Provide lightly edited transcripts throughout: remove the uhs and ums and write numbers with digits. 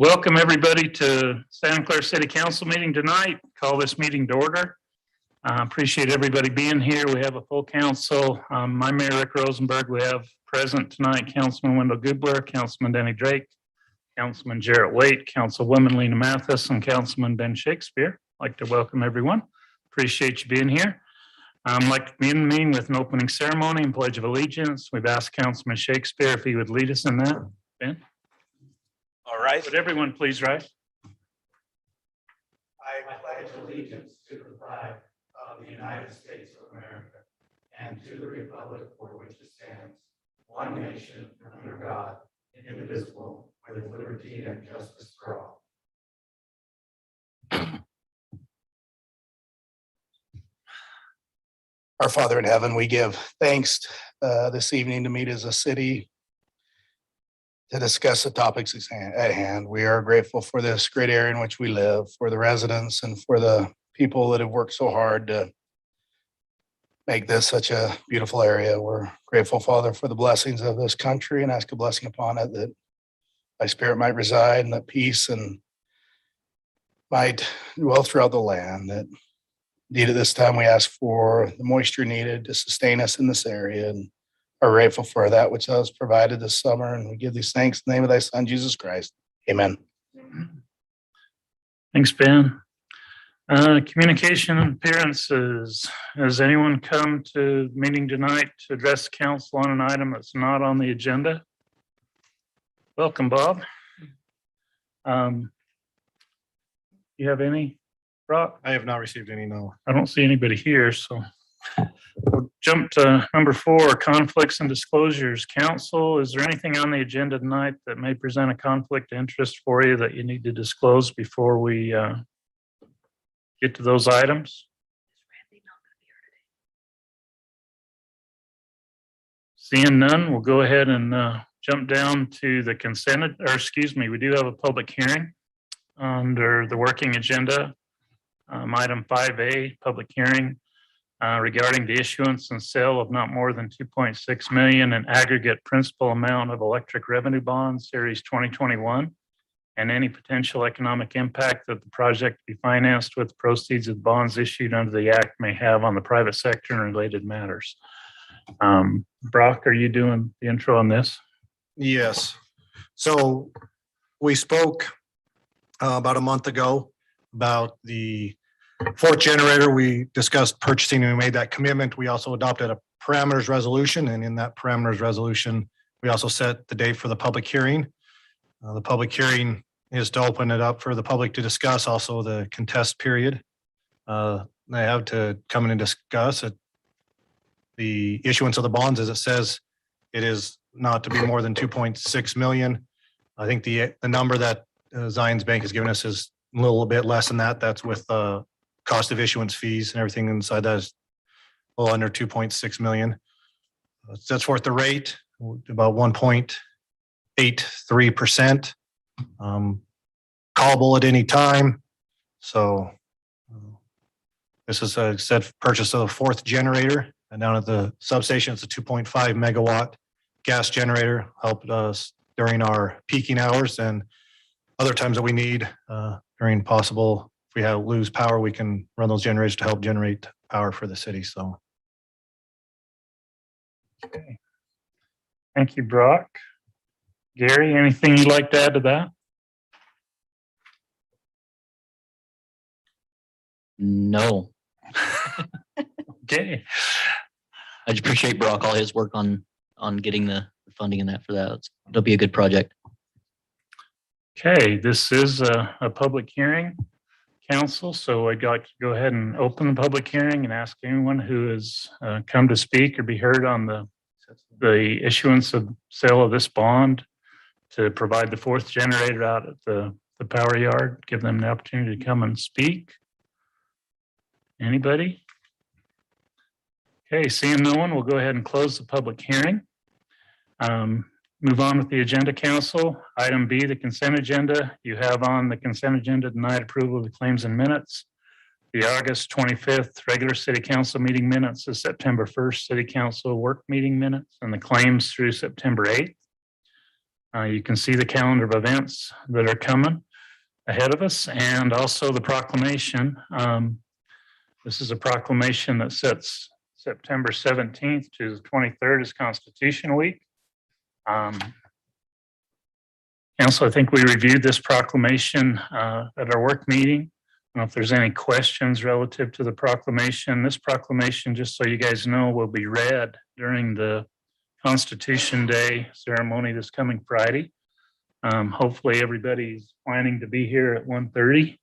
Welcome everybody to Santa Clara City Council meeting tonight. Call this meeting to order. Appreciate everybody being here. We have a full council. I'm Mayor Rick Rosenberg. We have present tonight Councilman Wendell Gubler, Councilman Denny Drake, Councilman Jarrett Waite, Councilwoman Lena Mathis, and Councilman Ben Shakespeare. I'd like to welcome everyone. Appreciate you being here. I'd like to begin the meeting with an opening ceremony and pledge of allegiance. We've asked Councilman Shakespeare if he would lead us in that. Ben? All right. Would everyone please rise? I pledge allegiance to the flag of the United States of America and to the republic for which it stands, one nation under God, indivisible, with liberty and justice for all. Our Father in heaven, we give thanks this evening to meet as a city to discuss the topics at hand. We are grateful for this great area in which we live, for the residents and for the people that have worked so hard to make this such a beautiful area. We're grateful, Father, for the blessings of this country and ask a blessing upon it, that thy spirit might reside and that peace and might dwell throughout the land. That indeed at this time we ask for the moisture needed to sustain us in this area, and are grateful for that which thou hast provided this summer. And we give these thanks in the name of thy Son, Jesus Christ. Amen. Thanks, Ben. Communication and appearances. Has anyone come to the meeting tonight to address the council on an item that's not on the agenda? Welcome, Bob. You have any, Brock? I have not received any, no. I don't see anybody here, so we'll jump to number 4, conflicts and disclosures. Council, is there anything on the agenda tonight that may present a conflict of interest for you that you need to disclose before we get to those items? Seeing none, we'll go ahead and jump down to the we do have a public hearing under the working agenda. Item 5A, public hearing regarding the issuance and sale of not more than 2.6 million in aggregate principal amount of electric revenue bonds, series 2021, and any potential economic impact that the project be financed with proceeds of bonds issued under the act may have on the private sector and related matters. Brock, are you doing the intro on this? Yes. So we spoke about a month ago about the fourth generator. We discussed purchasing and we made that commitment. We also adopted a parameters resolution, and in that parameters resolution, we also set the date for the public hearing. The public hearing is to open it up for the public to discuss, also the contest period. They have to come in and discuss it. The issuance of the bonds, as it says, it is not to be more than 2.6 million. I think the number that Zions Bank has given us is a little bit less than that. That's with cost of issuance fees and everything inside that is a little under 2.6 million. Sets forth the rate, about 1.83%. Callable at any time. So this is a said purchase of the fourth generator, and down at the substation, it's a 2.5 megawatt gas generator. Helped us during our peaking hours and other times that we need during possible, if we lose power, we can run those generators to help generate power for the city. So. Okay. Thank you, Brock. Gary, anything you'd like to add to that? No. Okay. I just appreciate Brock, all his work on getting the funding and that for that. It'll be a good project. Okay, this is a public hearing, council, so I'd like to go ahead and open the public hearing and ask anyone who has come to speak or be heard on the issuance of sale of this bond to provide the fourth generator out at the power yard, give them the opportunity to come and speak. Anybody? Okay, seeing no one, we'll go ahead and close the public hearing. Move on with the agenda, council. Item B, the consent agenda. You have on the consent agenda tonight approval of the claims and minutes. The August 25th regular city council meeting minutes, the September 1st city council work meeting minutes, and the claims through September 8th. You can see the calendar of events that are coming ahead of us and also the proclamation. This is a proclamation that sets September 17th to the 23rd as Constitution Week. Council, I think we reviewed this proclamation at our work meeting. I don't know if there's any questions relative to the proclamation. This proclamation, just so you guys know, will be read during the Constitution Day ceremony this coming Friday. Hopefully everybody's planning to be here at 1:30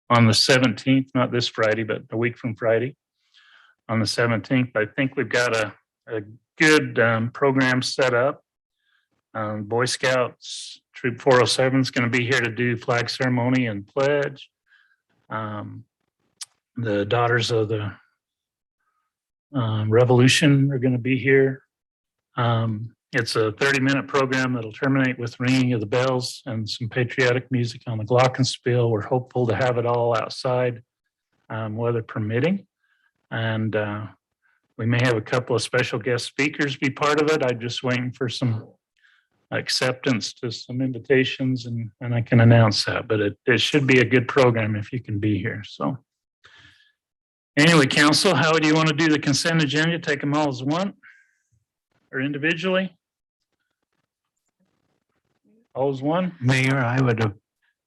on the 17th, not this Friday, but a week from Friday on the 17th. I think we've got a good program set up. Boy Scouts Troop 407 is going to be here to do flag ceremony and pledge. The Daughters of the Revolution are going to be here. It's a 30-minute program that'll terminate with ringing of the bells and some patriotic music on the glockenspiel. We're hopeful to have it all outside, weather permitting. And we may have a couple of special guest speakers be part of it. I'm just waiting for some acceptance to some invitations and I can announce that, but it should be a good program if you can be here. So anyway, council, how do you want to do the consent agenda? Take them all as one or individually? All as one? Mayor, I would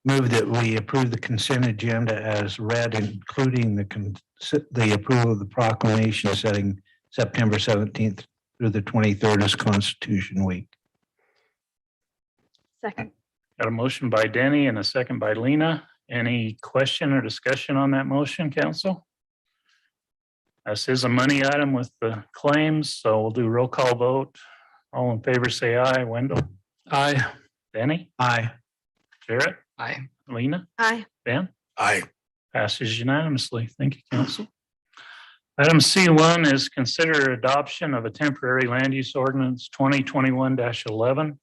move that we approve the consent agenda as read, including the approval of the proclamation setting September 17th through the 23rd as Constitution Week. Second. Got a motion by Denny and a second by Lena. Any question or discussion on that motion, council? This is a money item with the claims, so we'll do roll call vote. All in favor, say aye. Wendell? Aye. Denny? Aye. Jarrett? Aye. Lena? Aye. Ben? Aye. Passes unanimously. Thank you, council. Item C1 is consider adoption of a temporary land use ordinance 2021-11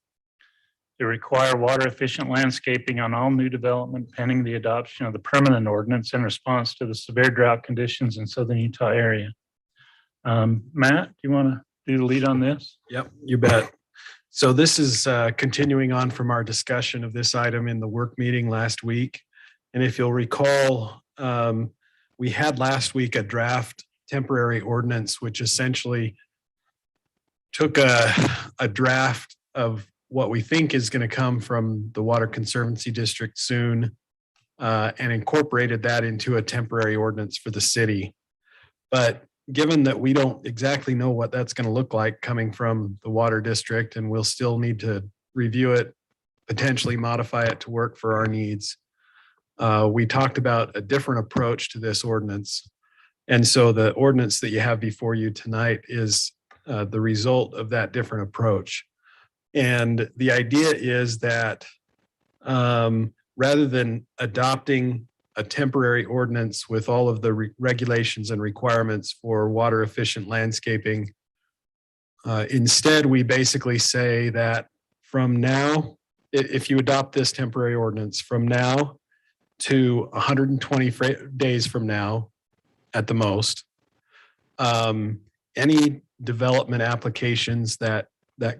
to require water efficient landscaping on all new development pending the adoption of the permanent ordinance in response to the severe drought conditions in southern Utah area. Matt, do you want to do the lead on this? Yep, you bet. So this is continuing on from our discussion of this item in the work meeting last week. And if you'll recall, we had last week a draft temporary ordinance, which essentially took a draft of what we think is going to come from the Water Conservancy District soon and incorporated that into a temporary ordinance for the city. But given that we don't exactly know what that's going to look like coming from the water district, and we'll still need to review it, potentially modify it to work for our needs, we talked about a different approach to this ordinance. And so the ordinance that you have before you tonight is the result of that different approach. And the idea is that rather than adopting a temporary ordinance with all of the regulations and requirements for water efficient landscaping, instead we basically say that from now, if you adopt this temporary ordinance, from now to 120 days from now at the most, any development applications that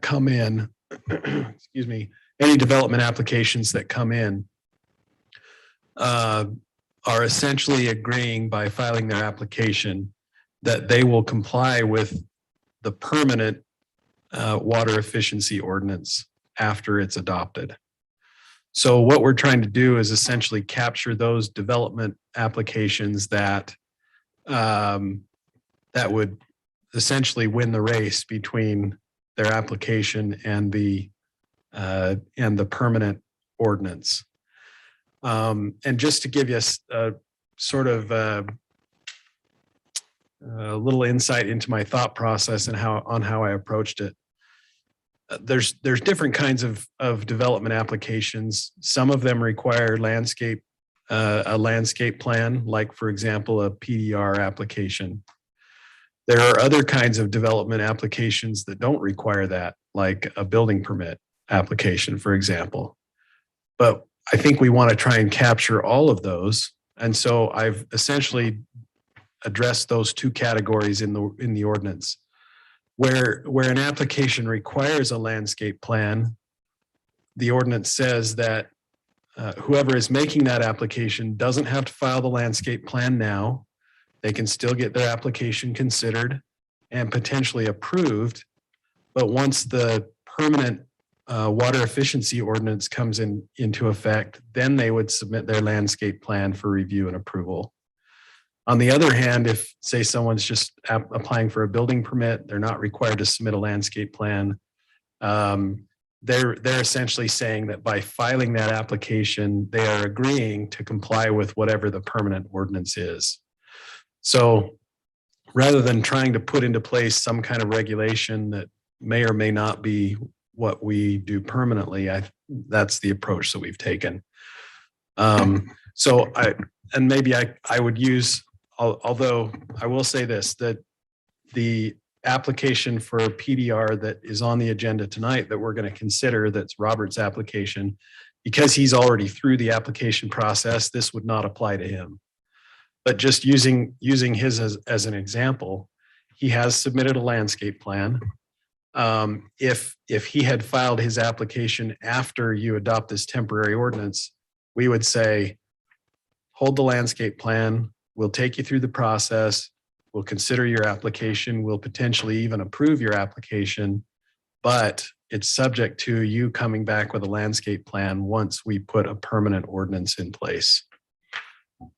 come in, excuse me, any development applications that come in are essentially agreeing by filing their application that they will comply with the permanent water efficiency ordinance after it's adopted. So what we're trying to do is essentially capture those development applications that that would essentially win the race between their application and the permanent ordinance. And just to give you a sort of a little insight into my thought process and how I approached it. There's different kinds of development applications. Some of them require a landscape plan, like for example, a PDR application. There are other kinds of development applications that don't require that, like a building permit application, for example. But I think we want to try and capture all of those. And so I've essentially addressed those two categories in the ordinance. Where an application requires a landscape plan, the ordinance says that whoever is making that application doesn't have to file the landscape plan now. They can still get their application considered and potentially approved. But once the permanent water efficiency ordinance comes into effect, then they would submit their landscape plan for review and approval. On the other hand, if say someone's just applying for a building permit, they're not required to submit a landscape plan. They're essentially saying that by filing that application, they are agreeing to comply with whatever the permanent ordinance is. So rather than trying to put into place some kind of regulation that may or may not be what we do permanently, that's the approach that we've taken. So I would use, although I will say this, that the application for PDR that is on the agenda tonight that we're going to consider, that's Robert's application, because he's already through the application process, this would not apply to him. But just using his as an example, he has submitted a landscape plan. If he had filed his application after you adopt this temporary ordinance, we would say, hold the landscape plan. We'll take you through the process. We'll consider your application. We'll potentially even approve your application, but it's subject to you coming back with a landscape plan once we put a permanent ordinance in place.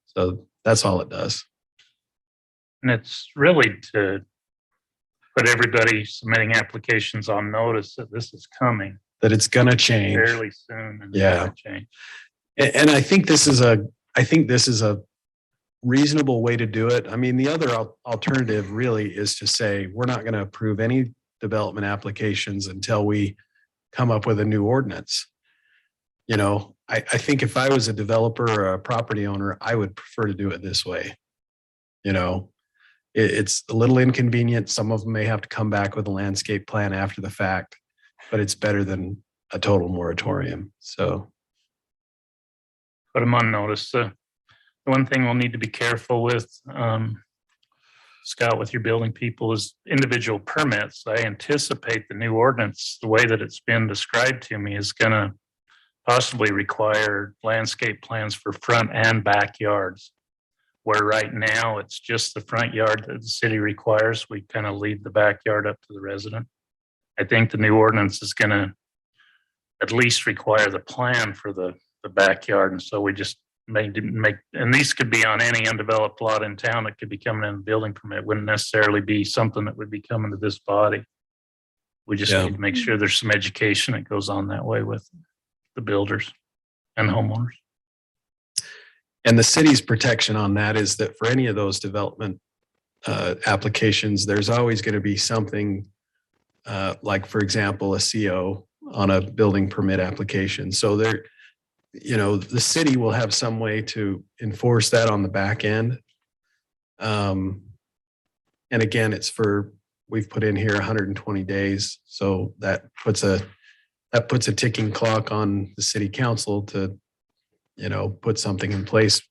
So that's all it does. And it's really to put everybody submitting applications on notice that this is coming That it's going to change fairly soon. And Yeah. gonna change. And I think this is a reasonable way to do it. I mean, the other alternative really is to say, we're not going to approve any development applications until we come up with a new ordinance. You know, I think if I was a developer or a property owner, I would prefer to do it this way. You know, it's a little inconvenient. Some of them may have to come back with a landscape plan after the fact, but it's better than a total moratorium. So. Put them on notice. The one thing we'll need to be careful with, Scott, with your building people is individual permits. I anticipate the new ordinance, the way that it's been described to me, is going to possibly require landscape plans for front and backyards. Where right now it's just the front yard that the city requires. We kind of leave the backyard up to the resident. I think the new ordinance is going to at least require the plan for the backyard. And so we just make, and these could be on any undeveloped lot in town that could be coming in a building permit. It wouldn't necessarily be something that would be coming to this body. We just need to make sure there's some education that goes on that way with the builders and homeowners. And the city's protection on that is that for any of those development applications, there's always going to be something like, for example, a CO on a building permit application. So there, you know, the city will have some way to enforce that on the back end. And again, it's for, we've put in here 120 days. So that puts a ticking clock on the city council to, you know, put something in place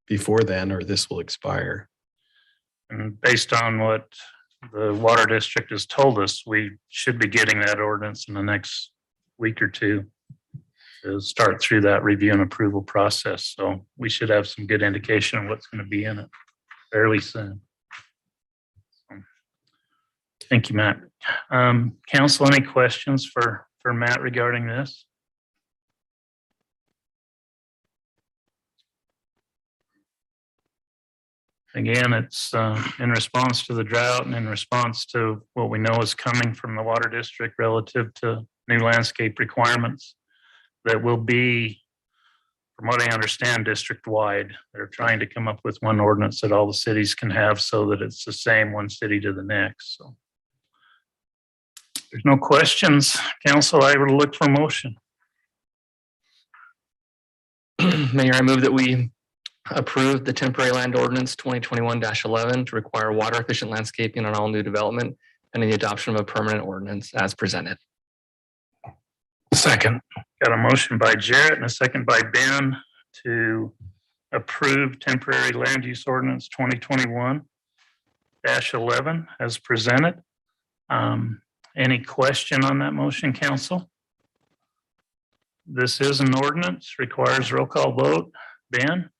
before then, or this will expire. And based on what the water district has told us, we should be getting that ordinance in the next week or two to start through that review and approval process. So we should have some good indication of what's going to be in it fairly soon. So, thank you, Matt. Council, any questions for Matt regarding this? Again, it's in response to the drought and in response to what we know is coming from the water district relative to new landscape requirements that will be, from what I understand, district-wide. They're trying to come up with one ordinance that all the cities can have so that it's the same one city to the next. So there's no questions. Council, I would look for motion. Mayor, I move that we approve the temporary land ordinance 2021-11 to require water efficient landscaping on all new development and the adoption of a permanent ordinance as presented. Second. Got a motion by Jarrett and a second by Ben to approve temporary land use ordinance 2021-11 as presented. Any question on that motion, council? This is an ordinance, requires roll call vote. Ben,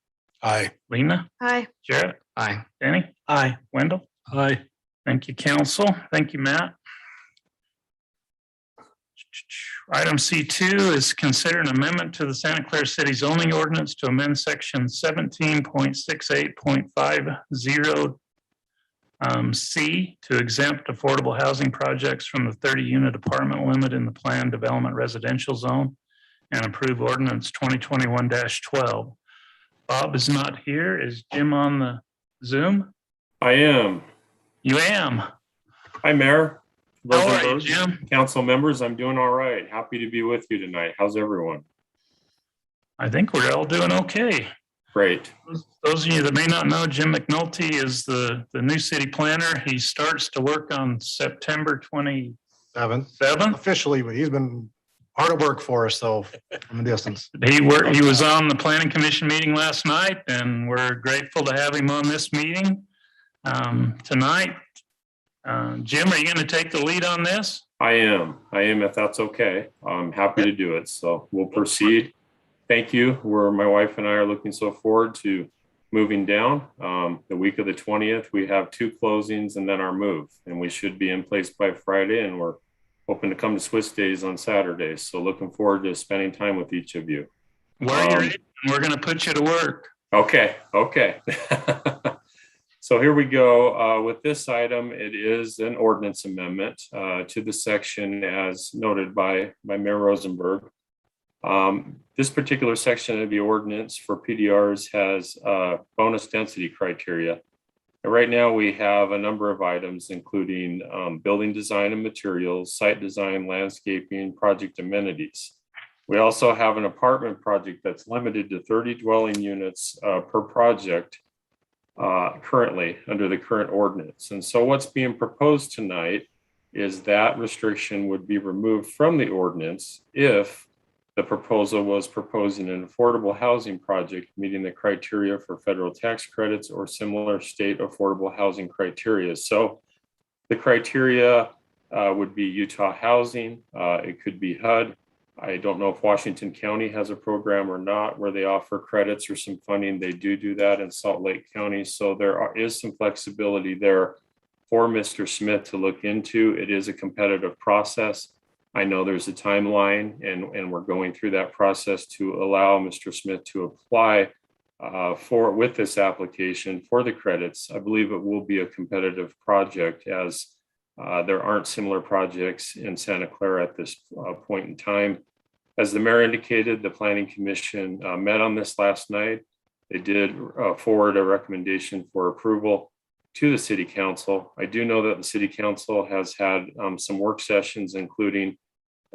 Aye. Lena, Aye. Jarrett, Aye. Danny, Aye. Wendell. Aye. Thank you, council. Thank you, Matt. Item C2 is consider an amendment to the Santa Clara City zoning ordinance to amend section 17.68.50 C to exempt affordable housing projects from the 30-unit apartment limit in the planned development residential zone and approve ordinance 2021-12. Bob is not here. Is Jim on the Zoom? I am. You am. Hi, Mayor. How are you, Rosenberg, Jim? Council members, I'm doing all right. Happy to be with you tonight. How's everyone? I think we're all doing okay. Great. Those of you that may not know, Jim McNulty is the new city planner. He starts to work on September 27th. Officially, but he's been hard at work for us, so from a distance. He was on the planning commission meeting last night, and we're grateful to have him on this meeting tonight. Jim, are you going to take the lead on this? I am, if that's okay. I'm happy to do it. So we'll proceed. Thank you. My wife and I are looking so forward to moving down. The week of the 20th, we have 2 closings and then our move, and we should be in place by Friday, and we're hoping to come to Swiss Days on Saturdays. So looking forward to spending time with each of you. Where you're in, we're going to put you to work. Okay. So here we go. With this item, it is an ordinance amendment to the section as noted by Mayor Rosenberg. This particular section of the ordinance for PDRs has bonus density criteria. And right now we have a number of items, including building design and materials, site design, landscaping, project amenities. We also have an apartment project that's limited to 30 dwelling units per project currently under the current ordinance. And so what's being proposed tonight is that restriction would be removed from the ordinance if the proposal was proposing an affordable housing project meeting the criteria for federal tax credits or similar state affordable housing criteria. So the criteria would be Utah Housing. It could be HUD. I don't know if Washington County has a program or not where they offer credits or some funding. They do that in Salt Lake County. So there is some flexibility there for Mr. Smith to look into. It is a competitive process. I know there's a timeline, and we're going through that process to allow Mr. Smith to apply with this application for the credits. I believe it will be a competitive project as there aren't similar projects in Santa Clara at this point in time. As the mayor indicated, the Planning Commission met on this last night. They did forward a recommendation for approval to the City Council. I do know that the City Council has had some work sessions, including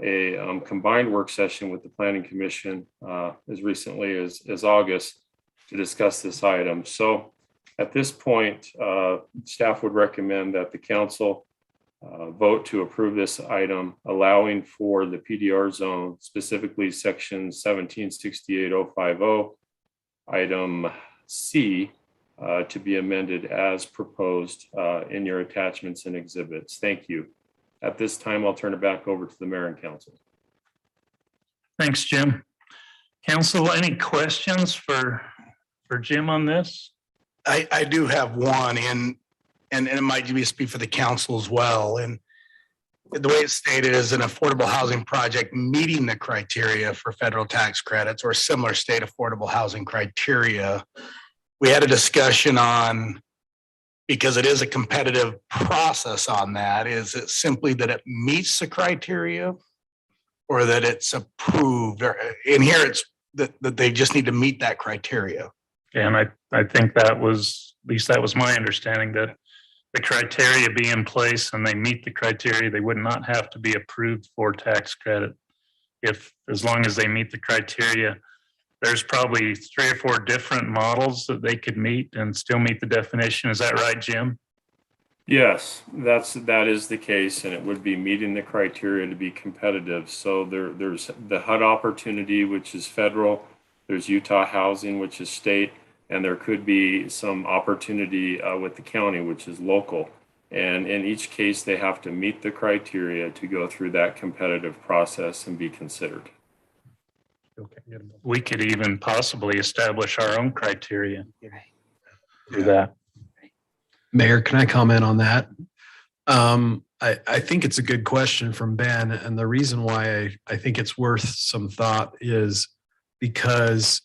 a combined work session with the Planning Commission as recently as August to discuss this item. So at this point, staff would recommend that the council vote to approve this item, allowing for the PDR zone, specifically section 1768.050, item C, to be amended as proposed in your attachments and exhibits. Thank you. At this time, I'll turn it back over to the mayor and council. Thanks, Jim. Council, any questions for Jim on this? I do have one, and it might just be for the council as well. And the way it's stated is an affordable housing project meeting the criteria for federal tax credits or similar state affordable housing criteria. We had a discussion on, because it is a competitive process on that, is it simply that it meets the criteria or that it's approved? In here, it's that they just need to meet that criteria. And I think at least that was my understanding, that the criteria be in place and they meet the criteria, they would not have to be approved for tax credit. As long as they meet the criteria, there's probably 3 or 4 different models that they could meet and still meet the definition. Is that right, Jim? Yes, that is the case, and it would be meeting the criteria to be competitive. So there's the HUD opportunity, which is federal. There's Utah Housing, which is state, and there could be some opportunity with the county, which is local. And in each case, they have to meet the criteria to go through that competitive process and be considered. we could even possibly establish our own criteria for that. Mayor, can I comment on that? I think it's a good question from Ben, and the reason why I think it's worth some thought is because,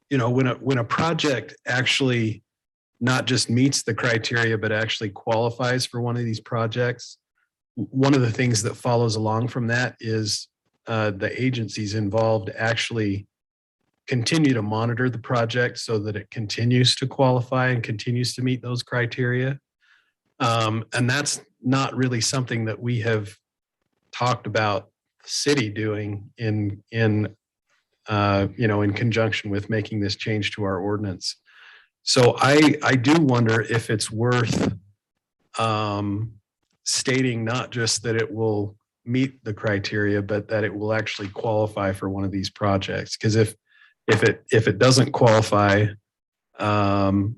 you know, when a project actually not just meets the criteria, but actually qualifies for one of these projects, one of the things that follows along from that is the agencies involved actually continue to monitor the project so that it continues to qualify and continues to meet those criteria. And that's not really something that we have talked about the city doing in conjunction with making this change to our ordinance. So I do wonder if it's worth stating not just that it will meet the criteria, but that it will actually qualify for one of these projects. Because if it doesn't qualify, then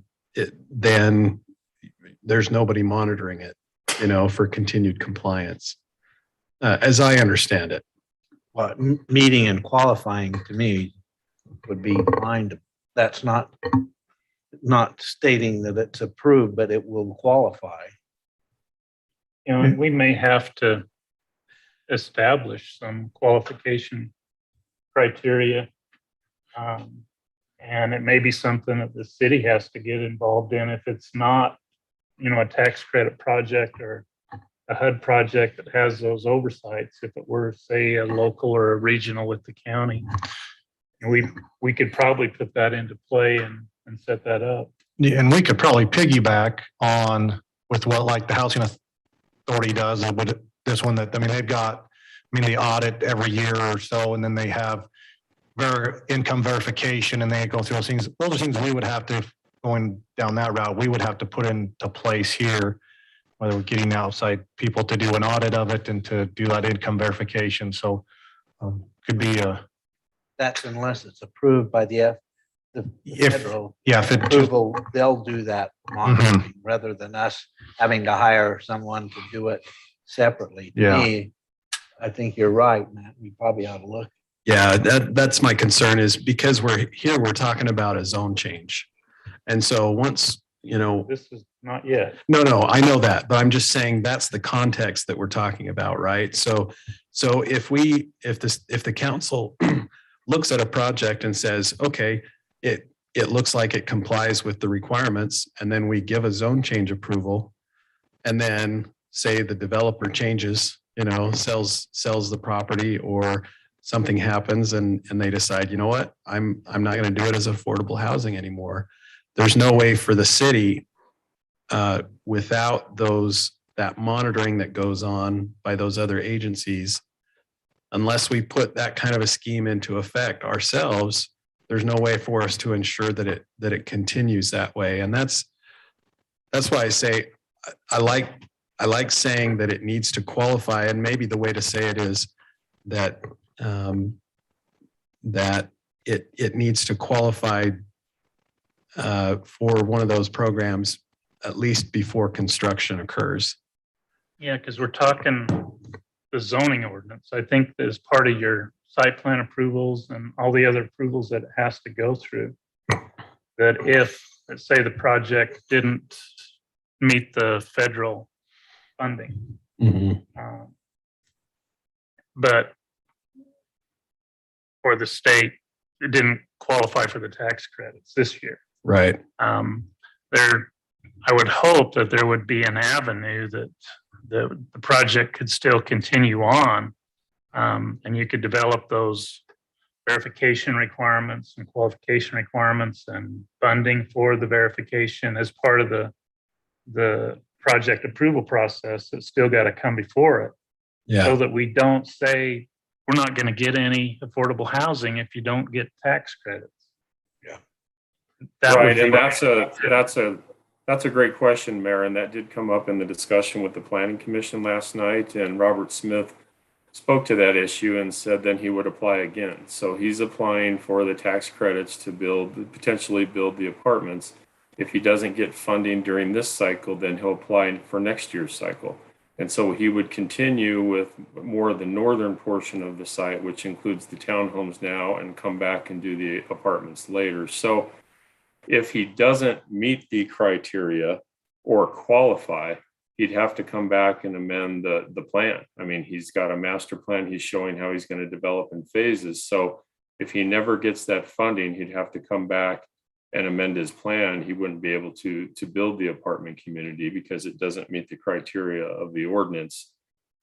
there's nobody monitoring it, you know, for continued compliance, as I understand it. Well, meeting and qualifying to me would be fine. That's not stating that it's approved, but it will qualify. You know, and we may have to establish some qualification criteria. And it may be something that the city has to get involved in if it's not, you know, a tax credit project or a HUD project that has those oversights. If it were, say, a local or a regional with the county, we could probably put that into play and set that up. Yeah, and we could probably piggyback on with what like the housing authority does and with this one that, I mean, they've got, they audit every year or so, and then they have income verification and they go through those things. Those are things we would have to, going down that route, we would have to put into place here, whether we're getting outside people to do an audit of it and to do that income verification. So could be a. That's unless it's approved by the federal If it just, approval, they'll do that monitoring rather than us having to hire someone to do it separately. To me, I think you're right, Matt. We probably ought to look. Yeah, that's my concern is because we're talking about a zone change. And so once, you know, This is not yet. no, I know that, but I'm just saying that's the context that we're talking about, right? So if the council looks at a project and says, okay, it looks like it complies with the requirements, and then we give a zone change approval, and then say the developer changes, you know, sells the property or something happens and they decide, you know what, I'm not going to do it as affordable housing anymore. There's no way for the city without that monitoring that goes on by those other agencies, unless we put that kind of a scheme into effect ourselves, there's no way for us to ensure that it continues that way. And that's why I say I like saying that it needs to qualify, and maybe the way to say it is that that it needs to qualify for one of those programs at least before construction occurs. Yeah, because we're talking the zoning ordinance. I think as part of your site plan approvals and all the other approvals that it has to go through, that if, let's say, the project didn't meet the federal funding, but for the state, it didn't qualify for the tax credits this year. Right. I would hope that there would be an avenue that the project could still continue on, and you could develop those verification requirements and qualification requirements and funding for the verification as part of the project approval process. That's still got to come before it. Yeah. So that we don't say we're not going to get any affordable housing if you don't get tax credits. Yeah. Right, and that's a great question, Mayor, and that did come up in the discussion with the Planning Commission last night, and Robert Smith spoke to that issue and said then he would apply again. So he's applying for the tax credits to potentially build the apartments. If he doesn't get funding during this cycle, then he'll apply for next year's cycle. And so he would continue with more of the northern portion of the site, which includes the townhomes now, and come back and do the apartments later. So if he doesn't meet the criteria or qualify, he'd have to come back and amend the plan. I mean, he's got a master plan. He's showing how he's going to develop in phases. So if he never gets that funding, he'd have to come back and amend his plan. He wouldn't be able to build the apartment community because it doesn't meet the criteria of the ordinance.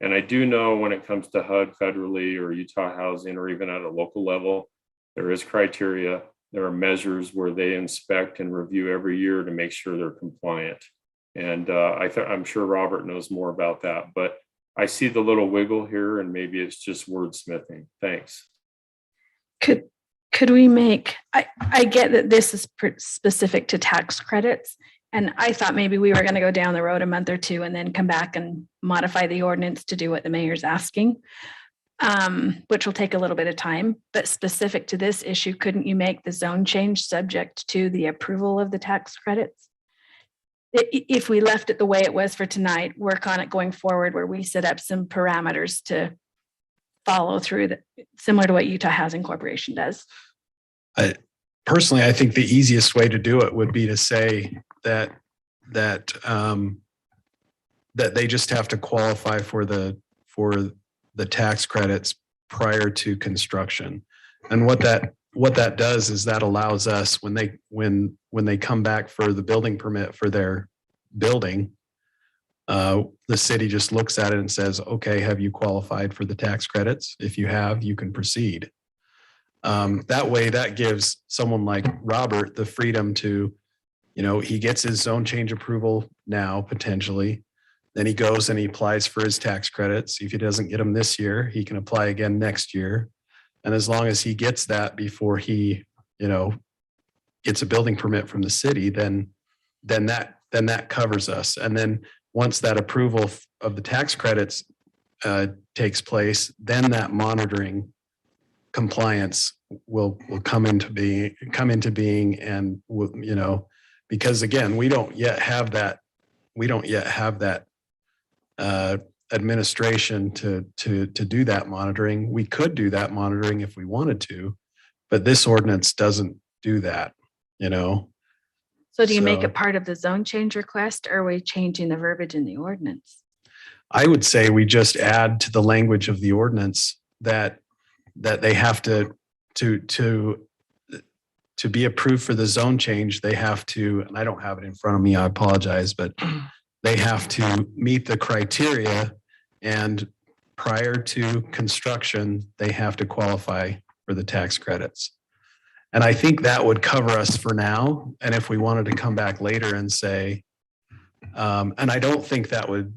And I do know when it comes to HUD federally or Utah Housing or even at a local level, there is criteria. There are measures where they inspect and review every year to make sure they're compliant. And I'm sure Robert knows more about that, but I see the little wiggle here and maybe it's just wordsmithing. Thanks. Could we make, I get that this is specific to tax credits. And I thought maybe we were going to go down the road a month or two and then come back and modify the ordinance to do what the mayor's asking, which will take a little bit of time. But specific to this issue, couldn't you make the zone change subject to the approval of the tax credits? If we left it the way it was for tonight, work on it going forward where we set up some parameters to follow through, similar to what Utah Housing Corporation does. Personally, I think the easiest way to do it would be to say that they just have to qualify for the tax credits prior to construction. And what that does is that allows us when they come back for the building permit for their building, the city just looks at it and says, okay, have you qualified for the tax credits? If you have, you can proceed. That way, that gives someone like Robert the freedom to, he gets his zone change approval now, potentially. Then he goes and he applies for his tax credits. If he doesn't get them this year, he can apply again next year. And as long as he gets that before he, gets a building permit from the city, then that covers us. And then once that approval of the tax credits takes place, then that monitoring compliance will come into being, and because again, we don't yet have that administration to do that monitoring. We could do that monitoring if we wanted to, but this ordinance doesn't do that, So do you make it part of the zone change request, or are we changing the verbiage in the ordinance? I would say we just add to the language of the ordinance that they have to be approved for the zone change. They have to, and I don't have it in front of me, I apologize, but they have to meet the criteria, and prior to construction, they have to qualify for the tax credits. And I think that would cover us for now. And if we wanted to come back later and say, and I don't think that would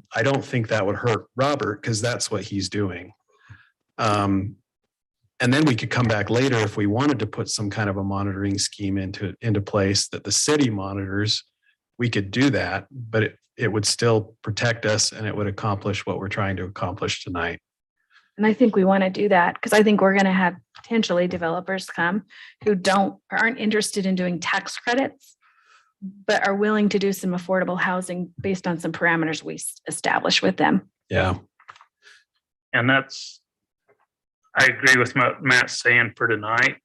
hurt Robert, because that's what he's doing. And then we could come back later if we wanted to put some kind of a monitoring scheme into place that the city monitors. We could do that, but it would still protect us and it would accomplish what we're trying to accomplish tonight. And I think we want to do that because I think we're going to have potentially developers come who aren't interested in doing tax credits, but are willing to do some affordable housing based on some parameters we establish with them. Yeah. And I agree with what Matt's saying for tonight,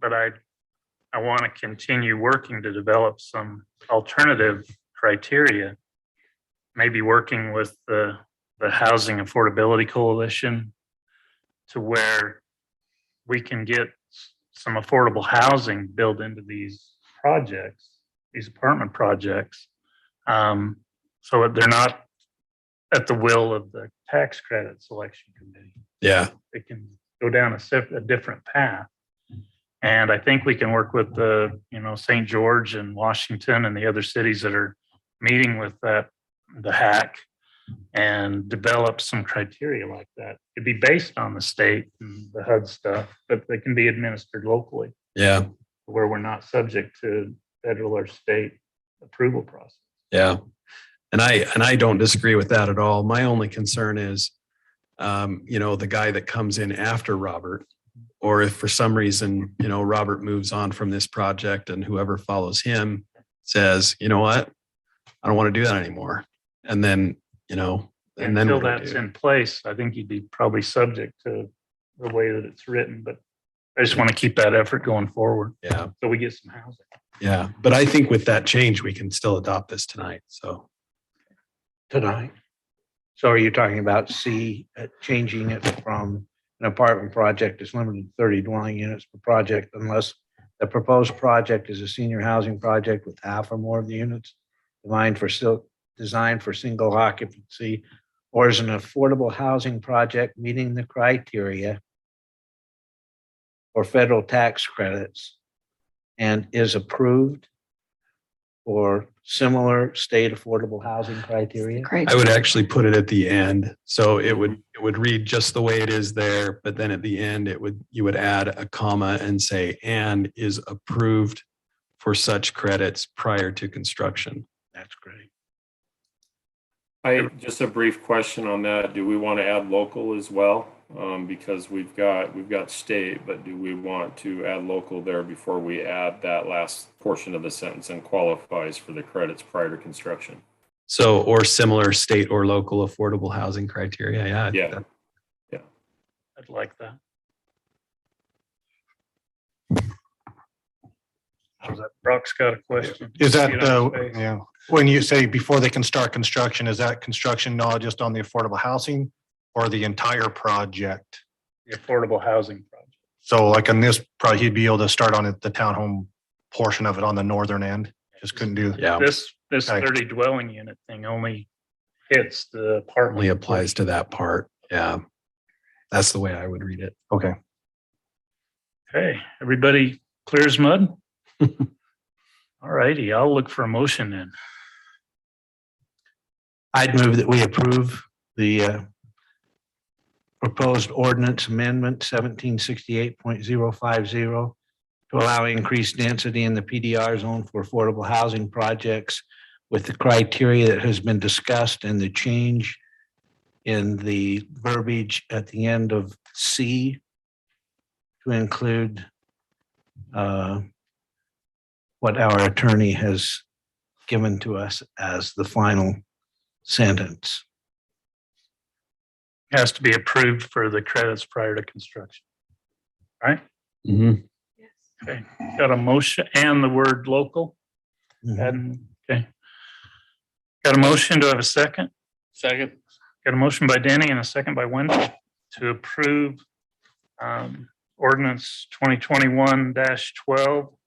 but I want to continue working to develop some alternative criteria, maybe working with the Housing Affordability Coalition to where we can get some affordable housing built into these projects, these apartment projects, so that they're not at the will of the tax credit selection committee. Yeah. They can go down a different path. And I think we can work with the, St. George and Washington and the other cities that are meeting with the HAC and develop some criteria like that. It'd be based on the state and the HUD stuff, but they can be administered locally. Yeah. Where we're not subject to federal or state approval process. Yeah. And I don't disagree with that at all. My only concern is, the guy that comes in after Robert, or if for some reason, Robert moves on from this project and whoever follows him says, you know what, I don't want to do that anymore. And then, And then until what do we that's do? in place, I think you'd be probably subject to the way that it's written, but I just want to keep that effort going forward. Yeah, So we get some housing. yeah. But I think with that change, we can still adopt this tonight. So Tonight. So are you talking about C, changing it from an apartment project is limited to 30 dwelling units per project unless the proposed project is a senior housing project with half or more of the units designed for single occupancy, or is an affordable housing project meeting the criteria for federal tax credits and is approved for similar state affordable housing criteria? Great. I would actually put it at the end. So it would read just the way it is there, but then at the end, you would add a comma and say, and is approved for such credits prior to construction. That's great. Just a brief question on that. Do we want to add local as well? Because we've got state, but do we want to add local there before we add that last portion of the sentence and qualifies for the credits prior to construction? So, or similar state or local affordable housing criteria. Yeah. I think Yeah. that- I'd like that. Brock's got a question. Is that, Get on his face. yeah, when you say before they can start construction, is that construction not just on the affordable housing or the entire project? The affordable housing project. So like on this, probably he'd be able to start on it, the townhome portion of it on the northern end. Just couldn't do. Yeah. This Okay. 30 dwelling unit thing only hits the apartment. Only applies to that part. Yeah. That's the way I would read it. Okay. Okay, everybody clear as mud? All righty, I'll look for a motion then. I'd move that we approve the proposed ordinance amendment 1768.050 to allow increased density in the PDR zone for affordable housing projects with the criteria that has been discussed and the change in the verbiage at the end of C to include what our attorney has given to us as the final sentence. Has to be approved for the credits prior to construction. Right? Mhm. Okay, got a motion and the word local. Mhm. And, okay. Got a motion, do I have a second? Second. Got a motion by Danny and a second by Wendy to approve ordinance 2021-12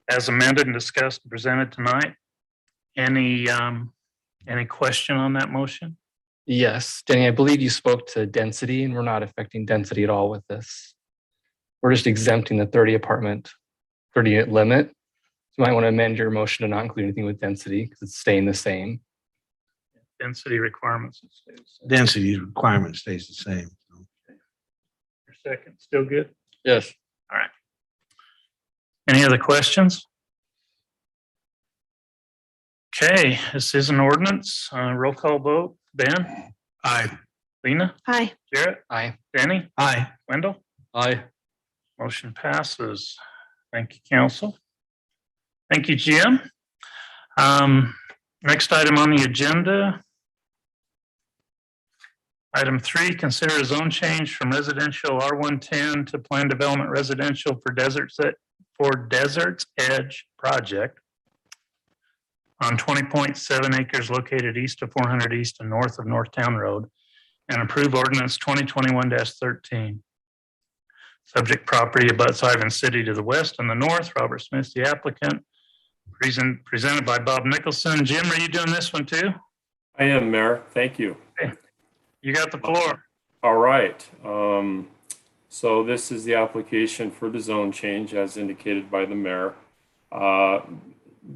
as amended and discussed and presented tonight. Any question on that motion? Yes, Danny, I believe you spoke to density and we're not affecting density at all with this. We're just exempting the 30 unit limit. So you might want to amend your motion to not include anything with density because it's staying the same. Density requirements. Density requirement stays the same. Your second, still good? Yes. Any other questions? Okay, this is an ordinance. Roll call vote. Ben? Aye. Lena? Hi. Jarrett? Aye. Danny? Aye. Wendell? Aye. Motion passes. Thank you, council. Thank you, Jim. Next item on the agenda. Item 3, consider a zone change from residential R110 to planned development residential for Desert's Edge project on 20.7 acres located east of 400 East and north of Northtown Road, and approve ordinance 2021-13. Subject property abuts Ivan City to the west and the north. Robert Smith, the applicant. Presented by Bob Nicholson. Jim, are you doing this one too? I am, Mayor. Thank you. You got the floor. All right. So this is the application for the zone change as indicated by the mayor.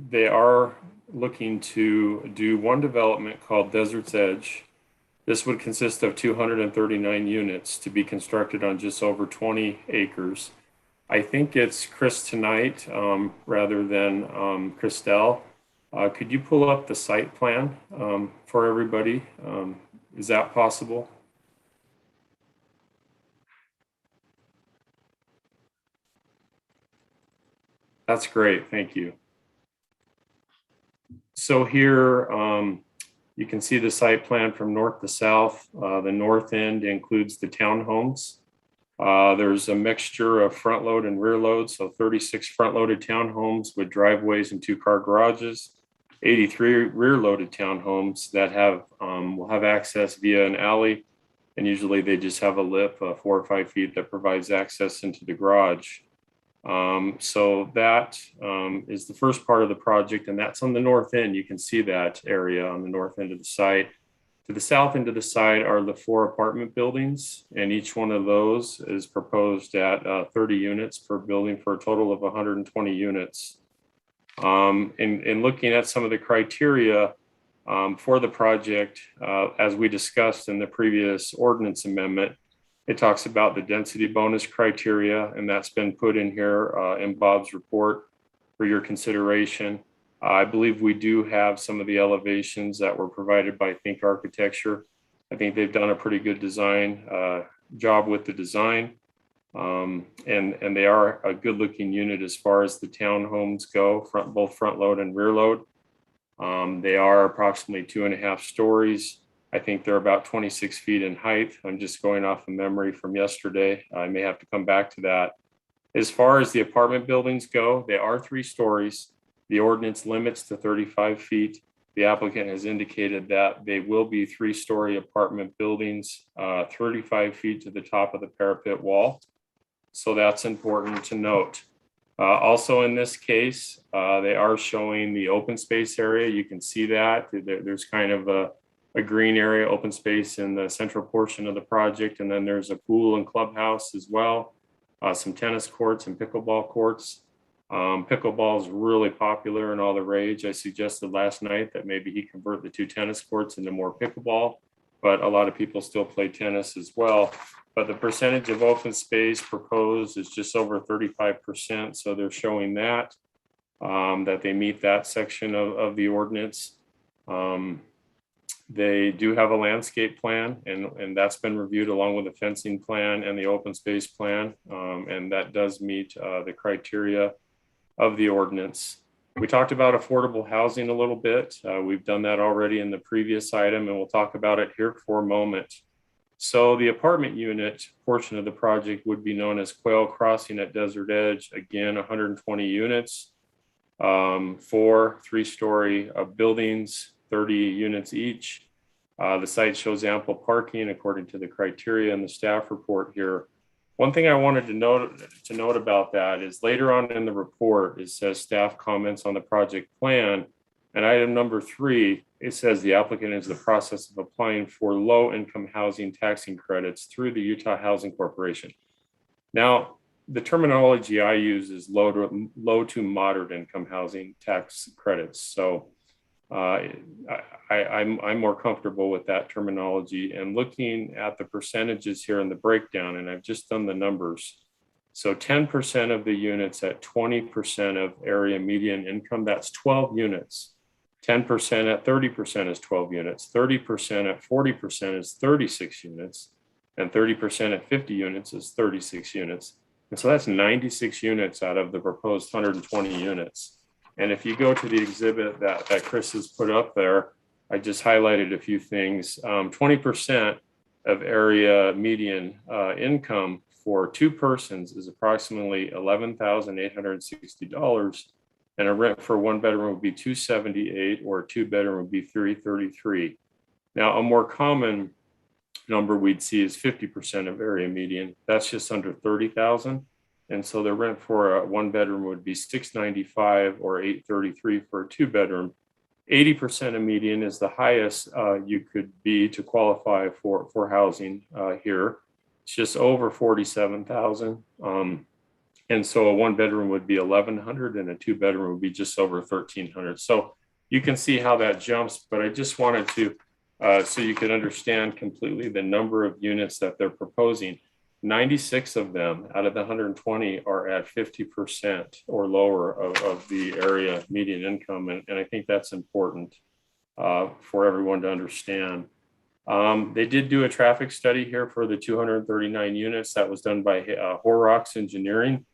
They are looking to do one development called Desert's Edge. This would consist of 239 units to be constructed on just over 20 acres. I think it's Chris tonight rather than Christelle. Could you pull up the site plan for everybody? Is that possible? That's great. Thank you. So here, You can see the site plan from north to south. The north end includes the townhomes. There's a mixture of front load and rear load, so 36 front loaded townhomes with driveways and 2-car garages, 83 rear loaded townhomes that will have access via an alley, and usually they just have a lip 4 or 5 feet that provides access into the garage. So that is the first part of the project, and that's on the north end. You can see that area on the north end of the site. To the south end of the site are the 4 apartment buildings, and each one of those is proposed at 30 units per building for a total of 120 units. In looking at some of the criteria for the project, as we discussed in the previous ordinance amendment, it talks about the density bonus criteria, and that's been put in here in Bob's report for your consideration. I believe we do have some of the elevations that were provided by Think Architecture. I think they've done a pretty good design job with the design. And they are a good looking unit as far as the townhomes go, both front load and rear load. They are approximately 2.5 stories. I think they're about 26 feet in height. I'm just going off of memory from yesterday. I may have to come back to that. As far as the apartment buildings go, they are 3 stories. The ordinance limits to 35 feet. The applicant has indicated that they will be 3-story apartment buildings, 35 feet to the top of the parapet wall. So that's important to note. Also in this case, they are showing the open space area. You can see that there's kind of a green area, open space in the central portion of the project. And then there's a pool and clubhouse as well, some tennis courts and pickleball courts. Pickleball is really popular and all the rage. I suggested last night that maybe he convert the 2 tennis courts into more pickleball, but a lot of people still play tennis as well. But the percentage of open space proposed is just over 35%. So they're showing that they meet that section of the ordinance. They do have a landscape plan, and that's been reviewed along with the fencing plan and the open space plan. And that does meet the criteria of the ordinance. We talked about affordable housing a little bit. We've done that already in the previous item, and we'll talk about it here for a moment. So the apartment unit portion of the project would be known as Quail Crossing at Desert Edge. Again, 120 units, 4 3-story buildings, 30 units each. The site shows ample parking according to the criteria in the staff report here. One thing I wanted to note about that is later on in the report, it says staff comments on the project plan. And item number 3, it says the applicant is in the process of applying for low-income housing taxing credits through the Utah Housing Corporation. Now, the terminology I use is low to moderate income housing tax credits. So I'm more comfortable with that terminology, and looking at the percentages here in the breakdown, and I've just done the numbers. So 10% of the units at 20% of area median income, that's 12 units. 10% at 30% is 12 units. 30% at 40% is 36 units. And 30% at 50 units is 36 units. And so that's 96 units out of the proposed 120 units. And if you go to the exhibit that Chris has put up there, I just highlighted a few things. 20% of area median income for 2 persons is approximately $11,860. And a rent for 1 bedroom would be $278, or a 2-bedroom would be $333. Now, a more common number we'd see is 50% of area median. That's just under $30,000. And so the rent for a 1-bedroom would be $695 or $833 for a 2-bedroom. 80% of median is the highest you could be to qualify for housing here. It's just over $47,000. And so a 1-bedroom would be $1,100 and a 2-bedroom would be just over $1,300. So you can see how that jumps, but I just wanted to, so you can understand completely the number of units that they're proposing. 96 of them out of the 120 are at 50% or lower of the area median income. And I think that's important for everyone to understand. They did do a traffic study here for the 239 units that was done by Horrocks Engineering.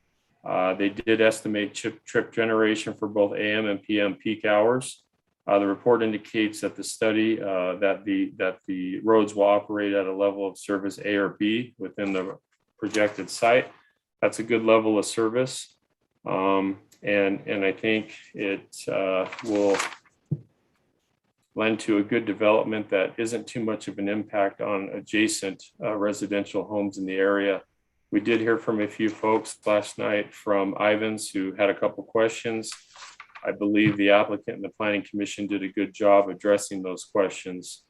They did estimate trip generation for both AM and PM peak hours. The report indicates that the study that the roads will operate at a level of service A or B within the projected site. That's a good level of service. And I think it will lend to a good development that isn't too much of an impact on adjacent residential homes in the area. We did hear from a few folks last night from Ivans who had a couple questions. I believe the applicant and the Planning Commission did a good job addressing those questions.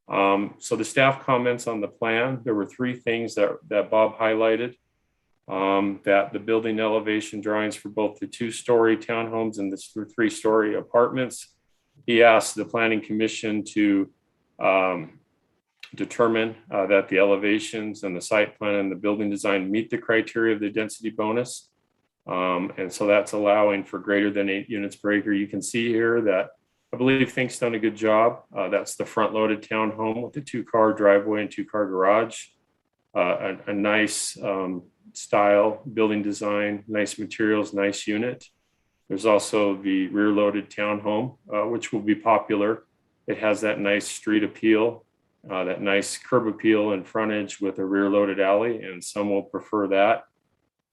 So the staff comments on the plan, there were three things that Bob highlighted. That the building elevation drawings for both the 2-story townhomes and the 3-story apartments. He asked the Planning Commission to determine that the elevations and the site plan and the building design meet the criteria of the density bonus. And so that's allowing for greater than 8 units per acre. You can see here that I believe Think's done a good job. That's the front loaded townhome with the 2-car driveway and 2-car garage. A nice style, building design, nice materials, nice unit. There's also the rear loaded townhome, which will be popular. It has that nice street appeal, that nice curb appeal and frontage with a rear loaded alley, and some will prefer that.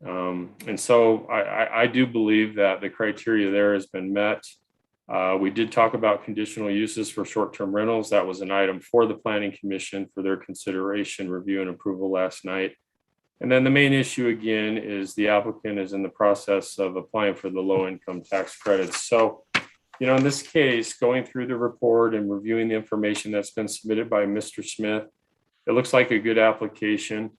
And so I do believe that the criteria there has been met. We did talk about conditional uses for short-term rentals. That was an item for the Planning Commission for their consideration, review, and approval last night. And then the main issue again is the applicant is in the process of applying for the low-income tax credits. So, you know, in this case, going through the report and reviewing the information that's been submitted by Mr. Smith, it looks like a good application.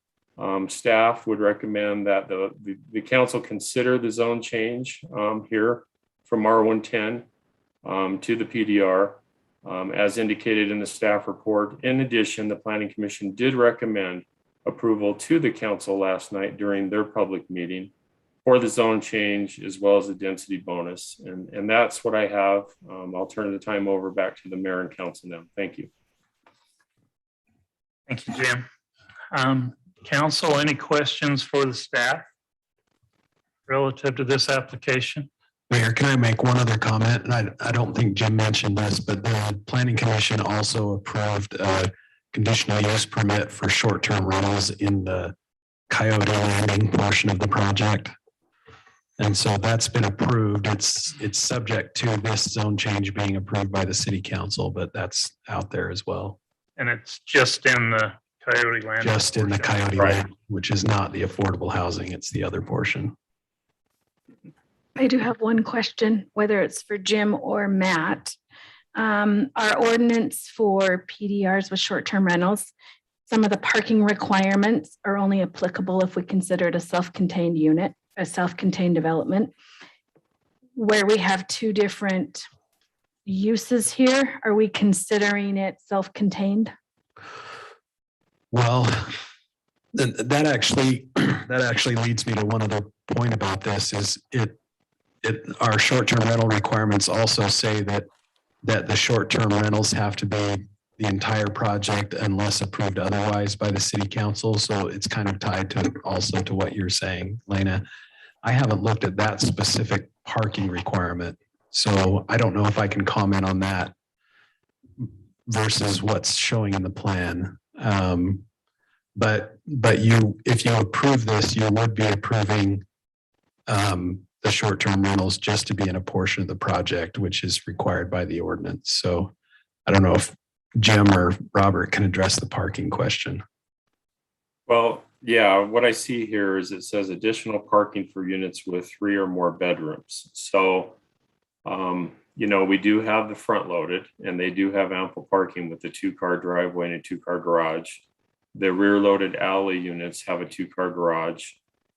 Staff would recommend that the council consider the zone change here from R110 to the PDR, as indicated in the staff report. In addition, the Planning Commission did recommend approval to the council last night during their public meeting for the zone change as well as the density bonus. And that's what I have. I'll turn the time over back to the mayor and council now. Thank you. Thank you, Jim. Council, any questions for the staff relative to this application? Mayor, can I make one other comment? And I don't think Jim mentioned this, but the Planning Commission also approved a conditional use permit for short-term rentals in the Coyote Landing portion of the project. And so that's been approved. It's subject to this zone change being approved by the city council, but that's out there as well. And it's just in the Coyote Land. Just in the Coyote Right. Land, which is not the affordable housing. It's the other portion. I do have one question, whether it's for Jim or Matt. Our ordinance for PDRs with short-term rentals, some of the parking requirements are only applicable if we consider it a self-contained unit, a self-contained development. Where we have two different uses here, are we considering it self-contained? Well, that actually leads me to one other point about this is our short-term rental requirements also say that the short-term rentals have to be the entire project unless approved otherwise by the city council. So it's kind of tied to also to what you're saying, Lena. I haven't looked at that specific parking requirement, so I don't know if I can comment on that versus what's showing in the plan. But if you approve this, you would be approving the short-term rentals just to be in a portion of the project, which is required by the ordinance. So I don't know if Jim or Robert can address the parking question. Well, yeah, what I see here is it says additional parking for units with 3 or more bedrooms. So, you know, we do have the front loaded and they do have ample parking with the 2-car driveway and a 2-car garage. The rear loaded alley units have a 2-car garage,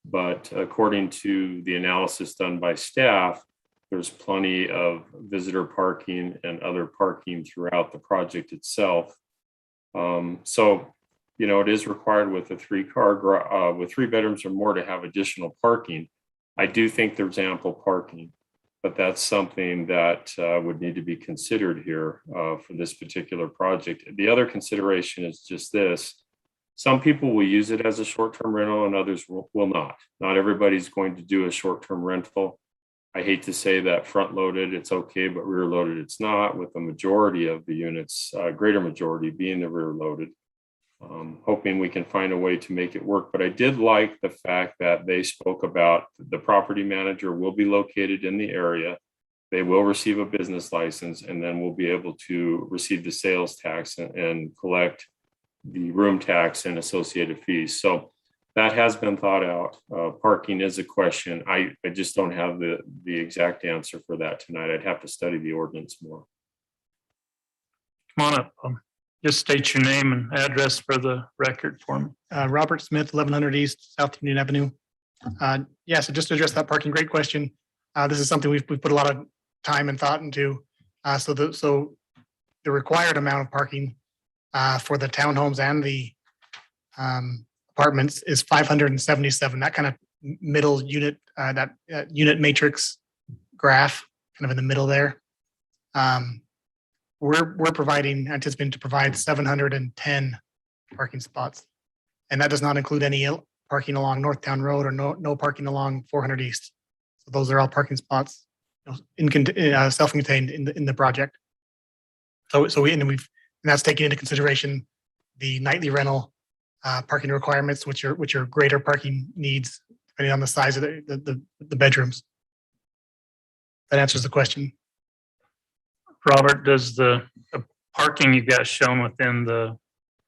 but according to the analysis done by staff, there's plenty of visitor parking and other parking throughout the project itself. So, you know, it is required with a 3-car with 3 bedrooms or more to have additional parking. I do think there's ample parking, but that's something that would need to be considered here for this particular project. The other consideration is just this. Some people will use it as a short-term rental and others will not. Not everybody's going to do a short-term rental. I hate to say that front loaded, it's okay, but rear loaded, it's not, with the majority of the units, greater majority being the rear loaded. Hoping we can find a way to make it work. But I did like the fact that they spoke about the property manager will be located in the area. They will receive a business license, and then we'll be able to receive the sales tax and collect the room tax and associated fees. So that has been thought out. Parking is a question. I just don't have the exact answer for that tonight. I'd have to study the ordinance more. Come on up. Just state your name and address for the record for me. Robert Smith, 1100 East South Union Avenue. Yeah, so just to address that parking, great question. This is something we've put a lot of time and thought into. So the required amount of parking for the townhomes and the apartments is 577. That kind of middle unit, that unit matrix graph, kind of in the middle there. We're anticipating to provide 710 parking spots. And that does not include any parking along Northtown Road or no parking along 400 East. So those are all parking spots, self-contained in the project. And that's taking into consideration the nightly rental parking requirements, which are greater parking needs depending on the size of the bedrooms. That answers the question. Robert, does the parking you've got shown within the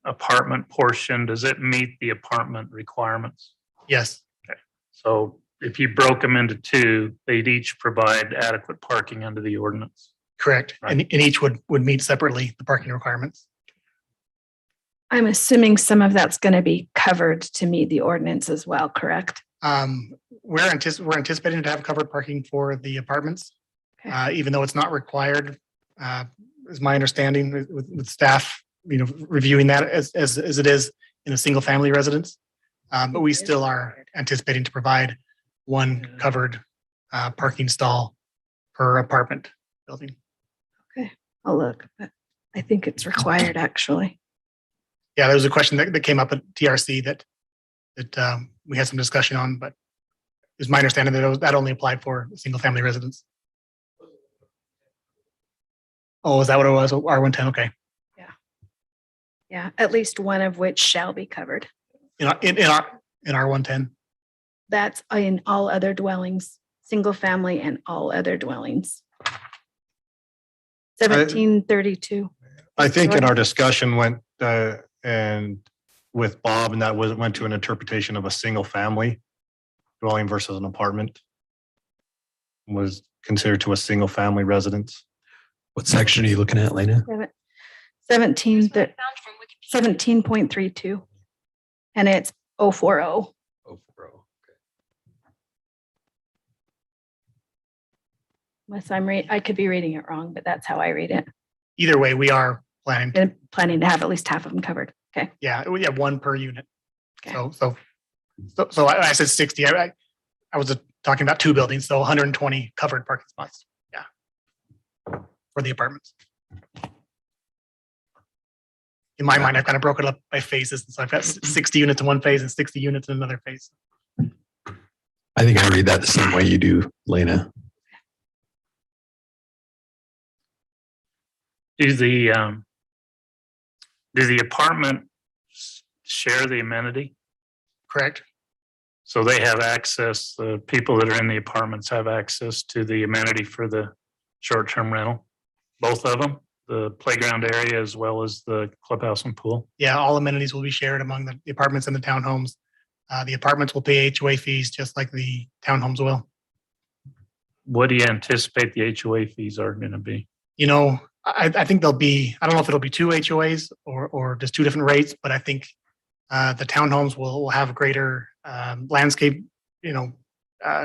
apartment portion, does it meet the apartment requirements? Yes. Okay. So if you broke them into two, they'd each provide adequate parking under the ordinance. Correct. Right. And each would meet separately the parking requirements. I'm assuming some of that's going to be covered to meet the ordinance as well, correct? We're anticipating to have covered parking for the apartments, Okay. even though it's not required. Is my understanding with staff, reviewing that as it is in a single family residence. But we still are anticipating to provide one covered parking stall per apartment building. Okay, I'll look, but I think it's required actually. Yeah, there was a question that came up at TRC that we had some discussion on, but it's my understanding that only applied for single family residents. Oh, is that what it was? R110, okay. Yeah, at least one of which shall be covered. In R110. That's in all other dwellings, single family and all other dwellings. 1732. I think in our discussion went and with Bob, and that went to an interpretation of a single family dwelling versus an apartment was considered to a single family residence. What section are you looking at, Lena? 17.32. And it's 040. Oh, bro. Unless I could be reading it wrong, but that's how I read it. Either way, we are planning. And planning to have at least half of them covered. Okay. Yeah, we have one per unit. Okay. So I said 60. I was talking about two buildings, so 120 covered parking spots. Yeah, for the apartments. In my mind, I've kind of broken it up by phases. So I've got 60 units in one phase and 60 units in another phase. I think I read that the same way you do, Lena. Do the apartment share the amenity? Correct. So they have access, the people that are in the apartments have access to the amenity for the short-term rental? Both of them, the playground area as well as the clubhouse and pool? Yeah, all amenities will be shared among the apartments and the townhomes. The apartments will pay HOA fees just like the townhomes will. What do you anticipate the HOA fees are going to be? I think there'll be, I don't know if it'll be two HOAs or just two different rates, but I think the townhomes will have greater landscape,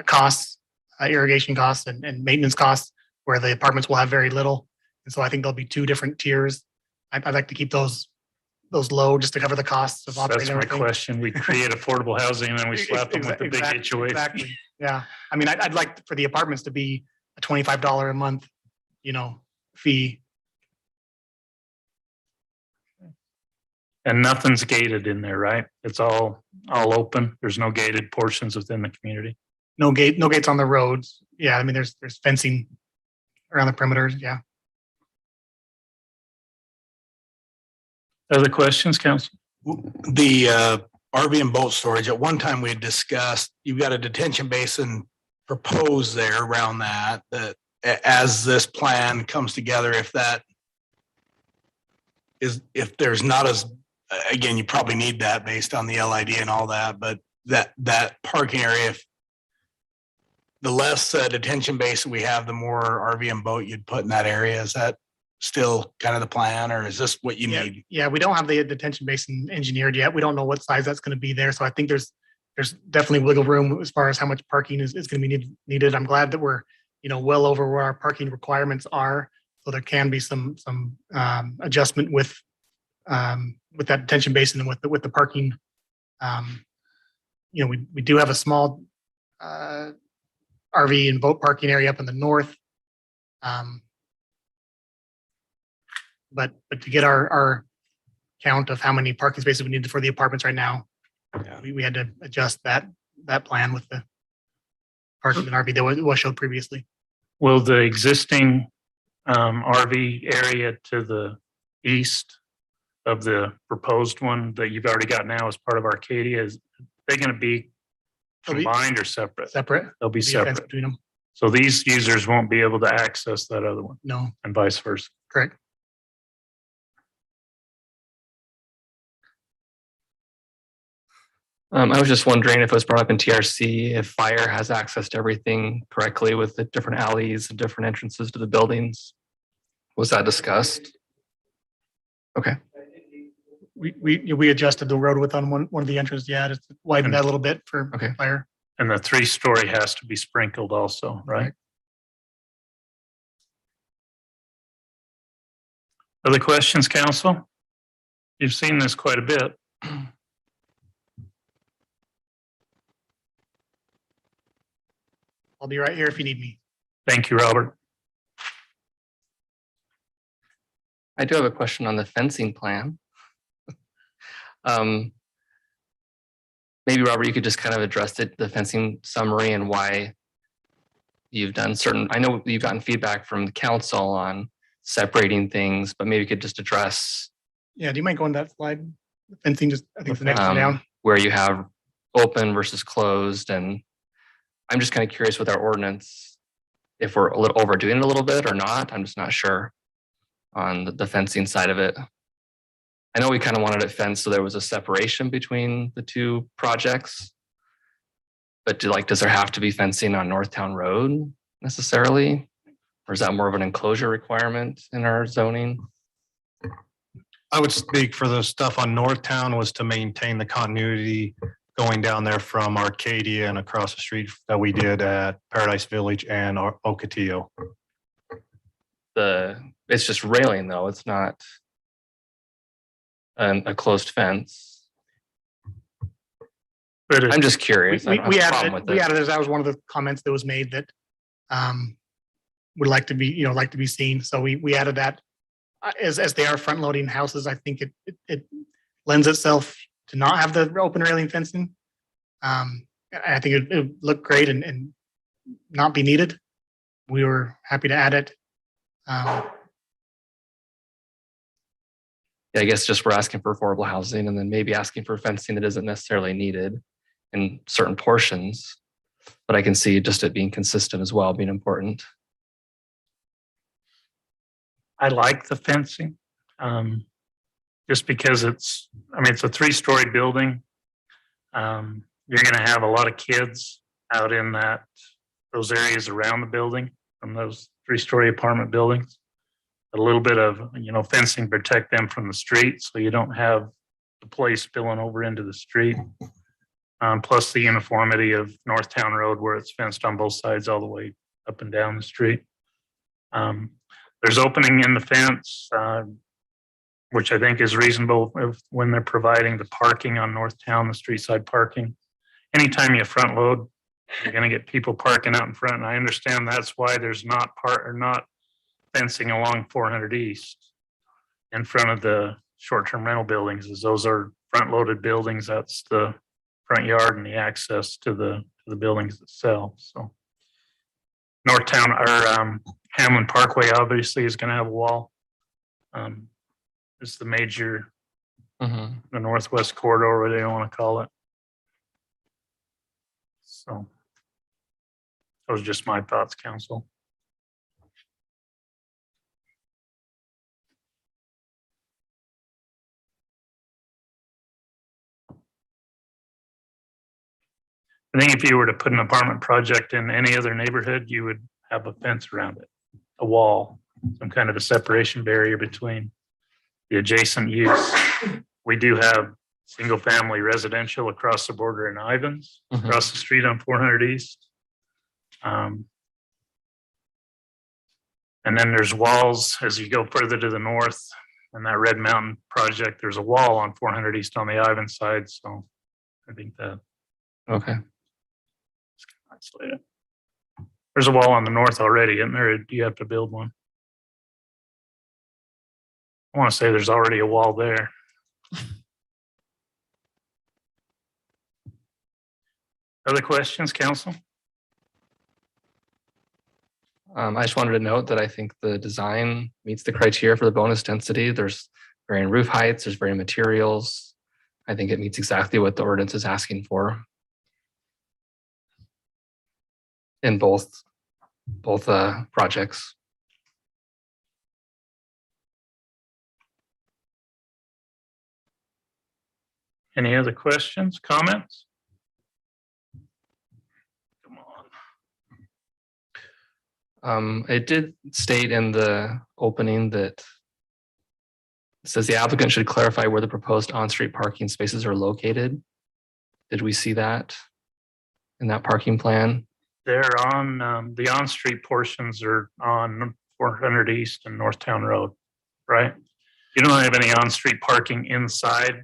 costs, irrigation costs and maintenance costs, where the apartments will have very little. And so I think there'll be two different tiers. I'd like to keep those low just to cover the costs of operating. That's my everything. question. We create affordable housing and then we slap them with the big HOA. Exactly. Yeah. I mean, I'd like for the apartments to be a $25 a month, fee. And nothing's gated in there, right? It's all open. There's no gated portions within the community. No gates on the roads. Yeah, I mean, there's fencing around the perimeters. Yeah. Other questions, council? The RV and boat storage, at one time we had discussed, you've got a detention basin proposed there around that as this plan comes together, if there's not as, again, you probably need that based on the LID and all that, but that parking area, if the less detention basin we have, the more RV and boat you'd put in that area. Is that still kind of the plan, or is this what you need? Yeah, we don't have the detention basin engineered yet. We don't know what size that's going to be there. So I think there's definitely wiggle room as far as how much parking is going to be needed. I'm glad that we're, well over where our parking requirements are. So there can be some adjustment with that detention basin and with the parking. We do have a small RV and boat parking area up in the north. But to get our count of how many parking spaces we need for the apartments right now, we had to adjust that plan with the parking and RV that was showed previously. Will the existing RV area to the east of the proposed one that you've already got now as part of Arcadia, is they going to be combined or separate? Separate. They'll be Be a fence separate. between them. So these users won't be able to access that other one No, and vice versa. correct. I was just wondering if it was brought up in TRC, if fire has access to everything correctly with the different alleys and different entrances to the buildings. Was that discussed? Okay. We adjusted the road width on one of the entrances. Yeah, just widened that a little bit for Okay. fire. And the 3-story has to be sprinkled also, right? Other questions, council? You've seen this quite a bit. I'll be right here if you need me. Thank you, Robert. I do have a question on the fencing plan. Maybe Robert, you could just kind of address the fencing summary and why you've done certain, I know you've gotten feedback from the council on separating things, but maybe you could just address Yeah, do you mind going that slide? The fencing, just I think it's the next one down. where you have open versus closed. And I'm just kind of curious with our ordinance, if we're a little overdoing it a little bit or not. I'm just not sure on the fencing side of it. I know we kind of wanted it fenced so there was a separation between the two projects. But does there have to be fencing on Northtown Road necessarily? Or is that more of an enclosure requirement in our zoning? I would speak for the stuff on Northtown was to maintain the continuity going down there from Arcadia and across the street that we did at Paradise Village and Ocotillo. It's just railing though, it's not a closed fence. But I'm just curious. I don't have We a problem with it. added, that was one of the comments that was made that would like to be seen. So we added that as they are front loading houses. I think it lends itself to not have the open railing fencing. I think it would look great and not be needed. We were happy to add it. Yeah, I guess just we're asking for affordable housing and then maybe asking for fencing that isn't necessarily needed in certain portions. But I can see just it being consistent as well, being important. I like the fencing. Just because it's a 3-story building. You're going to have a lot of kids out in those areas around the building from those 3-story apartment buildings. A little bit of, fencing protect them from the street so you don't have the place spilling over into the street. Plus the uniformity of Northtown Road where it's fenced on both sides all the way up and down the street. There's opening in the fence, which I think is reasonable when they're providing the parking on Northtown, the street side parking. Anytime you front load, you're going to get people parking out in front. And I understand that's why there's not fencing along 400 East in front of the short-term rental buildings, as those are front-loaded buildings. That's the front yard and the access to the for the buildings itself, so. Northtown or Hamlin Parkway obviously is gonna have a wall. It's the major, Mhm. the northwest corridor, whatever you wanna call it. So. Those are just my thoughts, council. I think if you were to put an apartment project in any other neighborhood, you would have a fence around it, a wall, some kind of a separation barrier between the adjacent use. We do have single family residential across the border in Ivans, across the street on 400 East. And then there's walls as you go further to the north, and that Red Mountain project, there's a wall on 400 East on the Ivan side. So I think that Okay. isolated. There's a wall on the north already, isn't there? Do you have to build one? I want to say there's already a wall there. Other questions, council? I just wanted to note that I think the design meets the criteria for the bonus density. There's varying roof heights, there's varying materials. I think it meets exactly what the ordinance is asking for. In both projects. Any other questions, comments? Come on. It did state in the opening that it says the applicant should clarify where the proposed on-street parking spaces are located. Did we see that in that parking plan? They're on, the on-street portions are on 400 East and Northtown Road, right? You don't have any on-street parking inside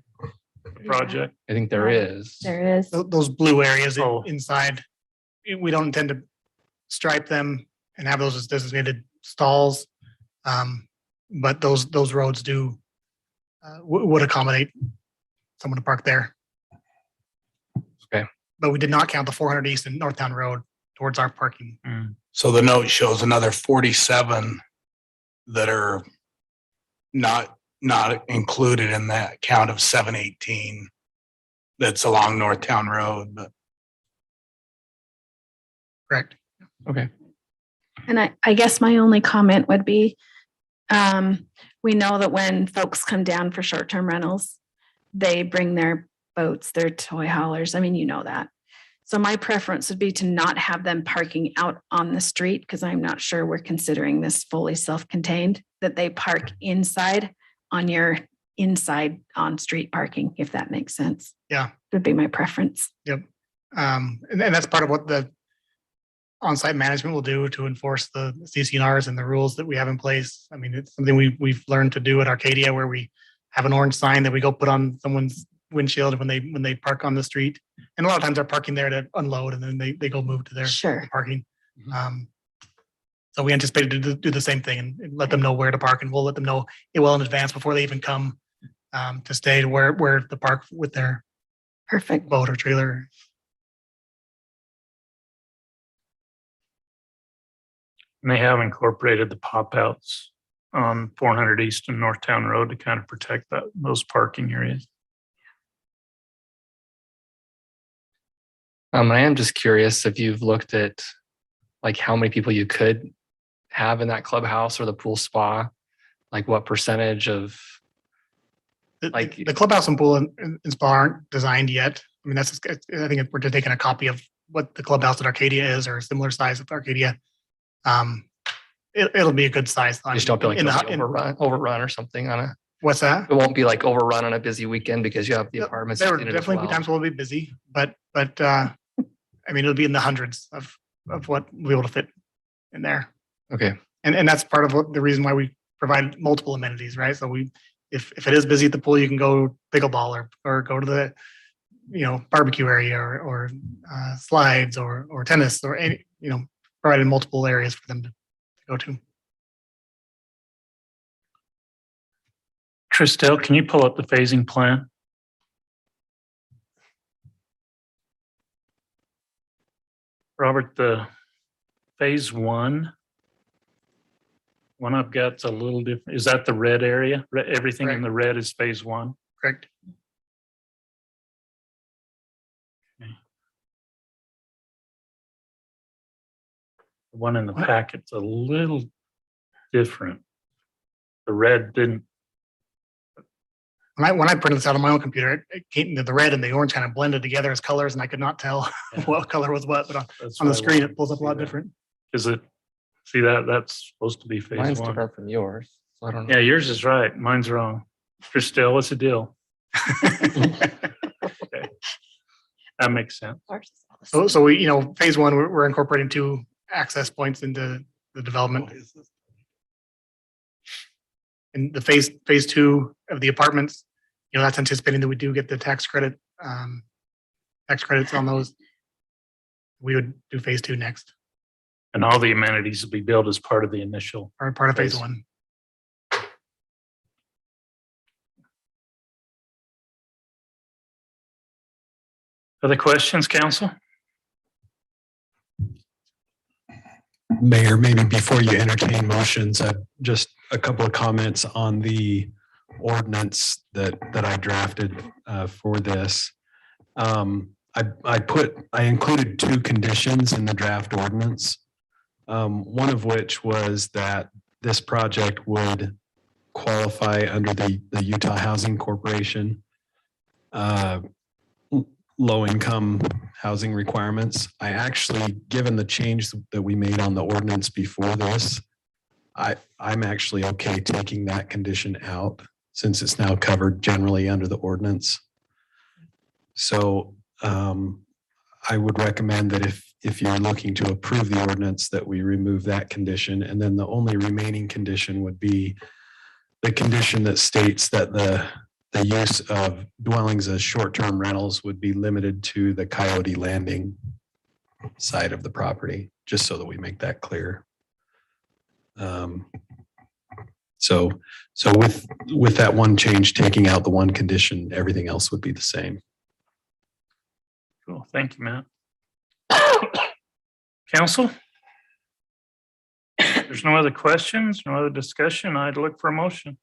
the project? I think there is. There is. Those blue areas Oh. inside, we don't intend to stripe them and have those as designated stalls. But those roads do, would accommodate someone to park there. Okay. But we did not count the 400 East and Northtown Road towards our parking. So the note shows another 47 that are not included in that count of 718 that's along Northtown Road, but Correct. Okay. And I guess my only comment would be, we know that when folks come down for short-term rentals, they bring their boats, their toy haulers. I mean, you know that. So my preference would be to not have them parking out on the street, because I'm not sure we're considering this fully self-contained, that they park inside on your inside on-street parking, if that makes sense. Yeah. Would be my preference. And that's part of what the on-site management will do to enforce the CCNRs and the rules that we have in place. I mean, it's something we've learned to do at Arcadia, where we have an orange sign that we go put on someone's windshield when they park on the street. And a lot of times they're parking there to unload, and then they go move to their Sure. parking. So we anticipate to do the same thing and let them know where to park, and we'll let them know it well in advance before they even come to stay where to park with their Perfect. boat or trailer. And they have incorporated the pop outs on 400 East and Northtown Road to kind of protect those parking areas. I am just curious if you've looked at like how many people you could have in that clubhouse or the pool spa, like what percentage of, Like- The clubhouse and pool and spa aren't designed yet. I mean, I think we're just taking a copy of what the clubhouse at Arcadia is, or a similar size of Arcadia. It'll be a good size. you just don't feel like in it'll the- be overrun or something on a, What's that? it won't be like overrun on a busy weekend because you have the Yeah, apartments. There will in it as definitely be well. times we'll be busy, but I mean, it'll be in the hundreds of what we'll be able to fit in there. Okay. And that's part of the reason why we provide multiple amenities, right? So if it is busy at the pool, you can go pickleball or go to the, barbecue area or slides or tennis or any, provided multiple areas for them to go to. Tristel, can you pull up the phasing plan? Robert, the phase one I've got's a little different. Is that the red area? Everything in the red is phase one? Correct. The one in the packet's a little different. The red didn't. When I printed this out on my own computer, it came, the red and the orange kind of blended together as colors, and I could not tell what color was what, but on the screen, it pulls up a lot different. Is it, see that, that's supposed to be phase Mine's one. different from yours. So I don't know. Yeah, yours is right. Mine's wrong. Christelle, what's the deal? Okay. That makes sense. So we, you know, phase one, we're incorporating 2 access points into the development. And the phase 2 of the apartments, you know, that's anticipating that we do get the tax credits on those. We would do phase 2 next, And all the amenities will be built as part of the initial. or part of phase Phase. 1. Other questions, council? Mayor, maybe before you entertain motions, just a couple of comments on the ordinance that I drafted for this. I included 2 conditions in the draft ordinance. One of which was that this project would qualify under the Utah Housing Corporation low-income housing requirements. I actually, given the change that we made on the ordinance before this, I'm actually okay taking that condition out since it's now covered generally under the ordinance. So I would recommend that if you're looking to approve the ordinance, that we remove that condition. And then the only remaining condition would be the condition that states that the use of dwellings as short-term rentals would be limited to the Coyote Landing side of the property, just so that we make that clear. So with that one change, taking out the one condition, everything else would be the same. Cool. Thank you, Matt. Council? There's no other questions, no other discussion. I'd look for a motion.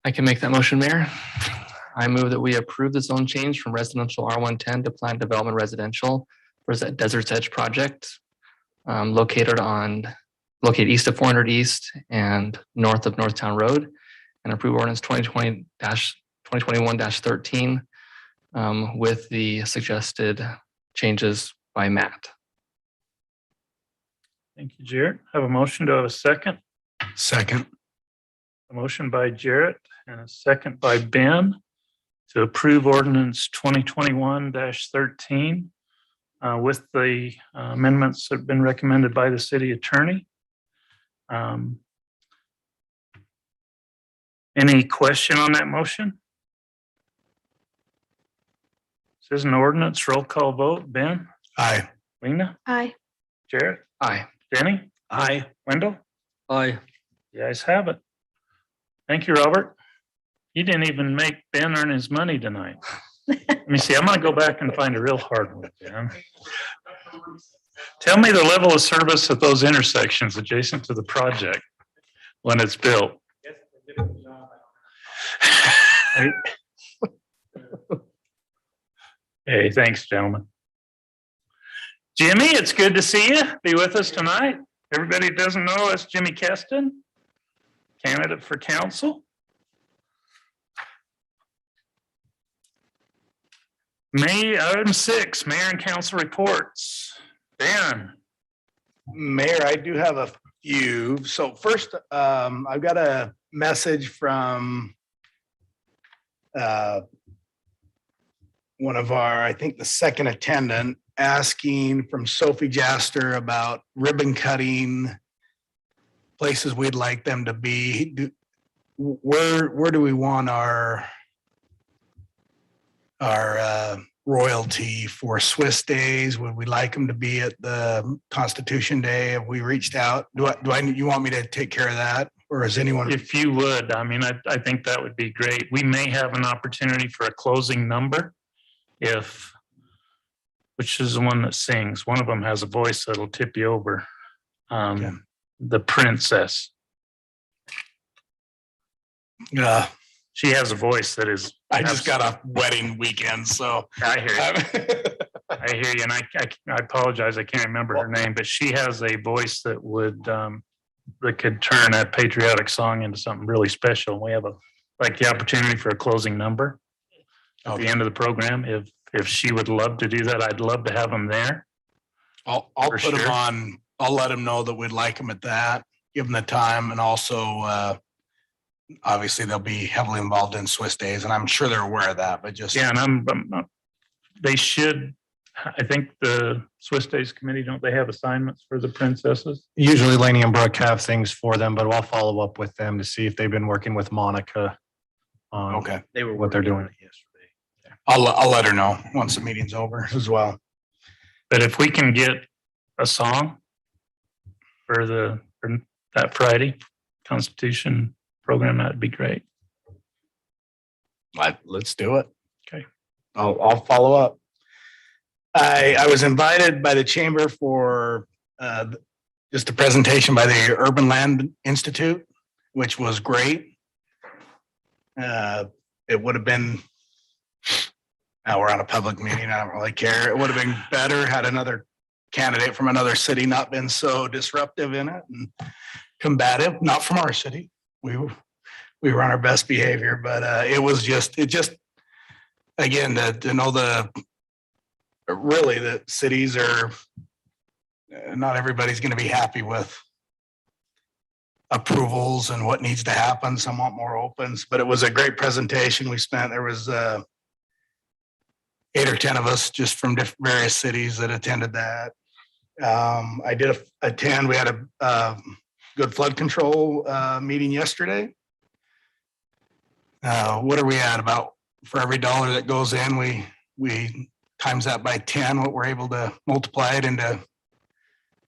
I can make that motion, Mayor. I move that we approve the zone change from residential R110 to planned development residential for that Desert's Edge project located east of 400 East and north of Northtown Road, and approve ordinance 2021-13 with the suggested changes by Matt. Thank you, Jarrett. Have a motion. Do I have a second? Second. A motion by Jarrett and a second by Ben to approve ordinance 2021-13 with the amendments that have been recommended by the city attorney. Any question on that motion? This is an ordinance, roll call vote. Ben? Aye. Lena? Aye. Jarrett? Aye. Denny? Aye. Wendell? Aye. You guys have it. Thank you, Robert. You didn't even make Ben earn his money tonight. Let me see, I'm gonna go back and find a real hard one, Ben. Tell me the level of service at those intersections adjacent to the project when it's built. Hey, thanks, gentlemen. Jimmy, it's good to see you. Be with us tonight. Everybody who doesn't know, that's Jimmy Keston, candidate for council. Item 6, mayor and council reports. Dan. Mayor, I do have a few. So first, I've got a message from one of our, I think the second attendant, asking from Sophie Jaster about ribbon cutting, places we'd like them to be. Where do we want our royalty for Swiss days? Would we like them to be at the Constitution Day? Have we reached out? You want me to take care of that? or is anyone? If you would, I mean, I think that would be great. We may have an opportunity for a closing number which is the one that sings. One of them has a voice that'll tip you over. Okay. The princess. She has a voice that is. I just got a wedding weekend, so. I hear you. I hear you, and I apologize. I can't remember her name, but she has a voice that that could turn that patriotic song into something really special. We have the opportunity for a closing number at the end of the program. If she would love to do that, I'd love to have them there. I'll put them on. I'll let them know that we'd like them at that. Give them the time, and also obviously they'll be heavily involved in Swiss Days, and I'm sure they're aware of that. But just and they should. I think the Swiss Days Committee, don't they have assignments for the princesses? Usually Laney and Brooke have things for them, but I'll follow up with them to see if they've been working with Monica on okay. They were what they're doing. yesterday. I'll let her know once the meeting's over as well. But if we can get a song for that Friday Constitution program, that'd be great. Let's do it. Okay. I'll follow up. I was invited by the chamber for just a presentation by the Urban Land Institute, which was great. It would have been, now we're on a public meeting, I don't really care. It would have been better had another candidate from another city not been so disruptive in it and combative, not from our city. We were on our best behavior, but it just, again, to know really that cities are, not everybody's going to be happy with approvals and what needs to happen. Some want more opens, but it was a great presentation. There was 8 or 10 of us just from various cities that attended that. I did attend, we had a good flood control meeting yesterday. What are we at? About for every dollar that goes in, we times that by 10, what we're able to multiply it into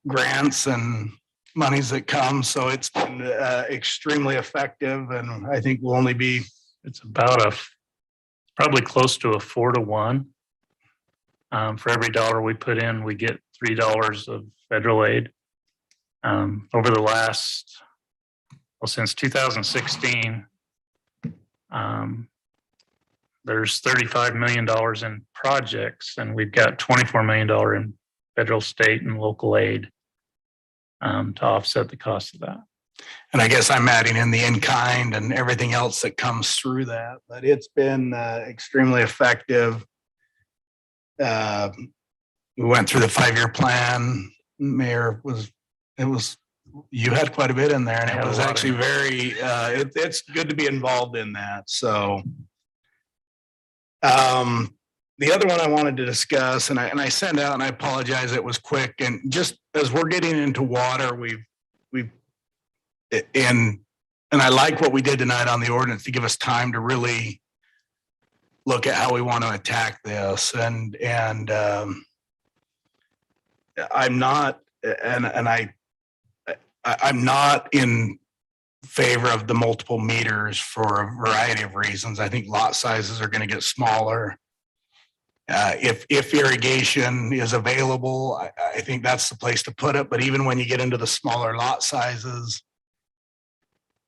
grants and monies that come. So it's been extremely effective, and I think we'll only be. It's about probably close to a 4-to-1. For every dollar we put in, we get $3 of federal aid. Over the last, since 2016, there's $35 million in projects, and we've got $24 million in federal, state, and local aid to offset the cost of that. And I guess I'm adding in the in-kind and everything else that comes through that, but it's been extremely effective. We went through the 5-year plan. Mayor you had quite a bit in there, and it was actually very, it's good to be involved in that. So the other one I wanted to discuss, and I sent out, and I apologize, it was quick. And just as we're getting into water, and I like what we did tonight on the ordinance to give us time to really look at how we want to attack this. And I'm not, I'm not in favor of the multiple meters for a variety of reasons. I think lot sizes are going to get smaller. If irrigation is available, I think that's the place to put it. But even when you get into the smaller lot sizes,